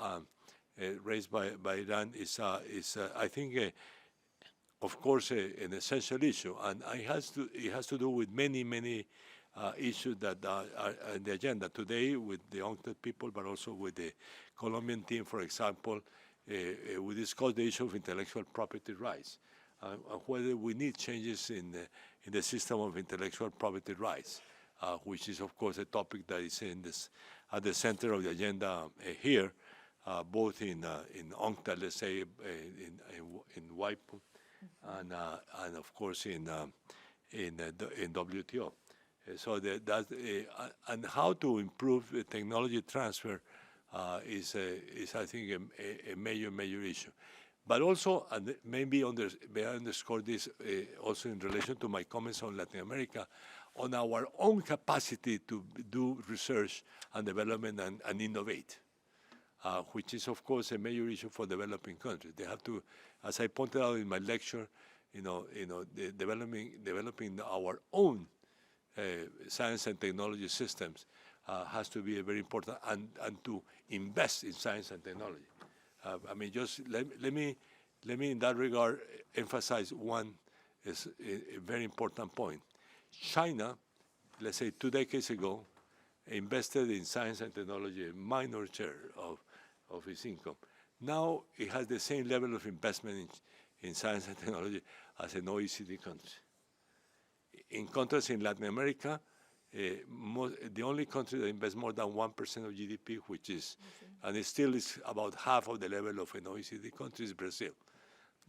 Speaker 1: raised by Iran is I think, of course, an essential issue, and it has to do with many issues that are on the agenda today with the UNCTAD people, but also with the Colombian team, for example. We discussed the issue of intellectual property rights, and whether we need changes in the system of intellectual property rights, which is, of course, a topic that is at the center of the agenda here, both in UNCTAD, let's say, in WIPO, and of course in WTO. So and how to improve the technology transfer is I think a major issue. But also, and maybe may I underscore this also in relation to my comments on Latin America, on our own capacity to do research and development and innovate, which is, of course, a major issue for developing countries. They have to, as I pointed out in my lecture, developing our own science and technology systems has to be very important, and to invest in science and technology. I mean, just let me in that regard emphasize one is a very important point. China, let's say 2 decades ago, invested in science and technology a minor share of its income. Now it has the same level of investment in science and technology as an OECD country. In contrast, in Latin America, the only country that invests more than 1% of GDP, which is, and it still is about half of the level of an OECD country, is Brazil.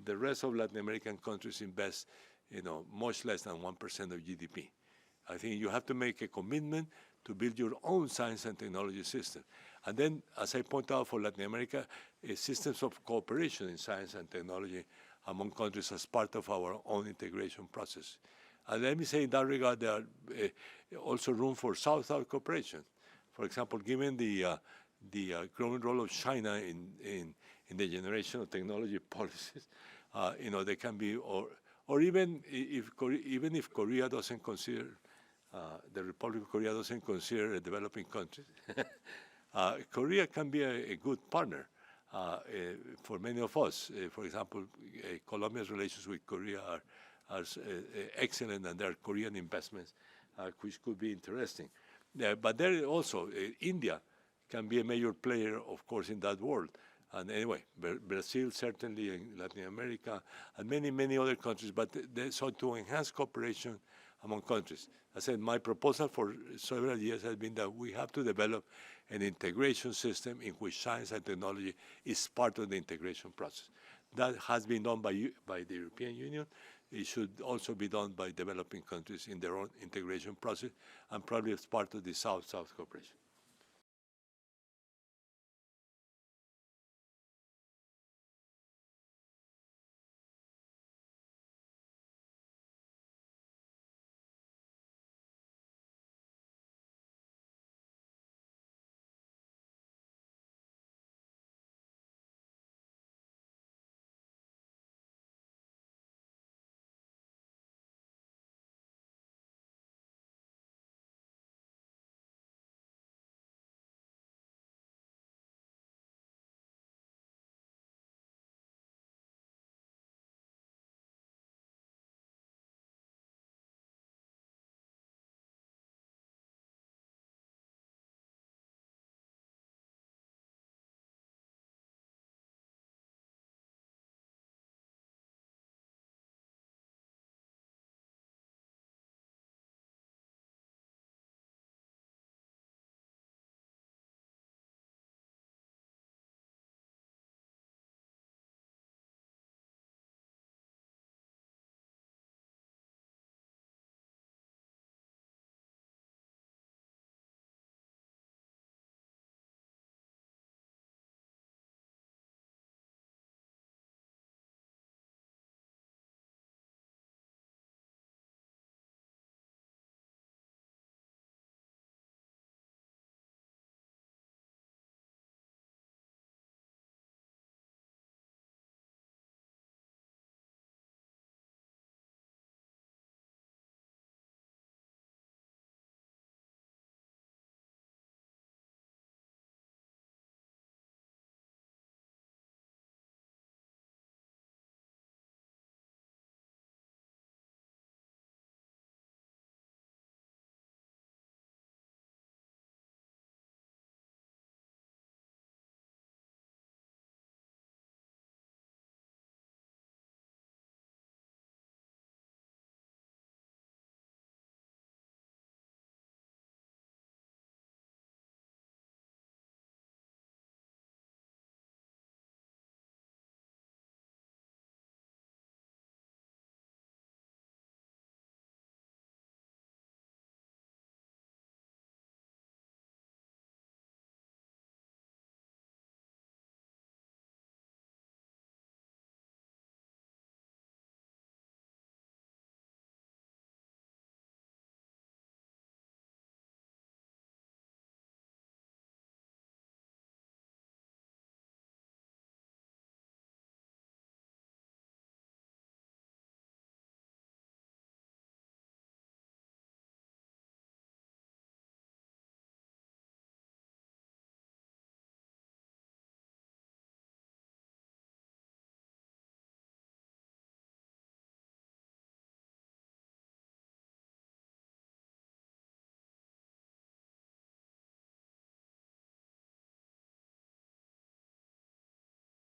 Speaker 1: The rest of Latin American countries invest, much less than 1% of GDP. I think you have to make a commitment to build your own science and technology system. And then, as I point out, for Latin America, systems of cooperation in science and technology among countries as part of our own integration process. And let me say in that regard, there are also room for South-South cooperation. For example, given the growing role of China in the generation of technology policies, there can be, or even if Korea doesn't consider, the Republic of Korea doesn't consider a developing country, Korea can be a good partner for many of us. For example, Colombia's relations with Korea are excellent, and there are Korean investments which could be interesting. But there also, India can be a major player, of course, in that world. And anyway, Brazil certainly, in Latin America, and many other countries. But so to enhance cooperation among countries. I said my proposal for several years has been that we have to develop an integration system in which science and technology is part of the integration process. That has been done by the European Union. it should also be done by developing countries in their own integration process, and probably as part of the South-South cooperation.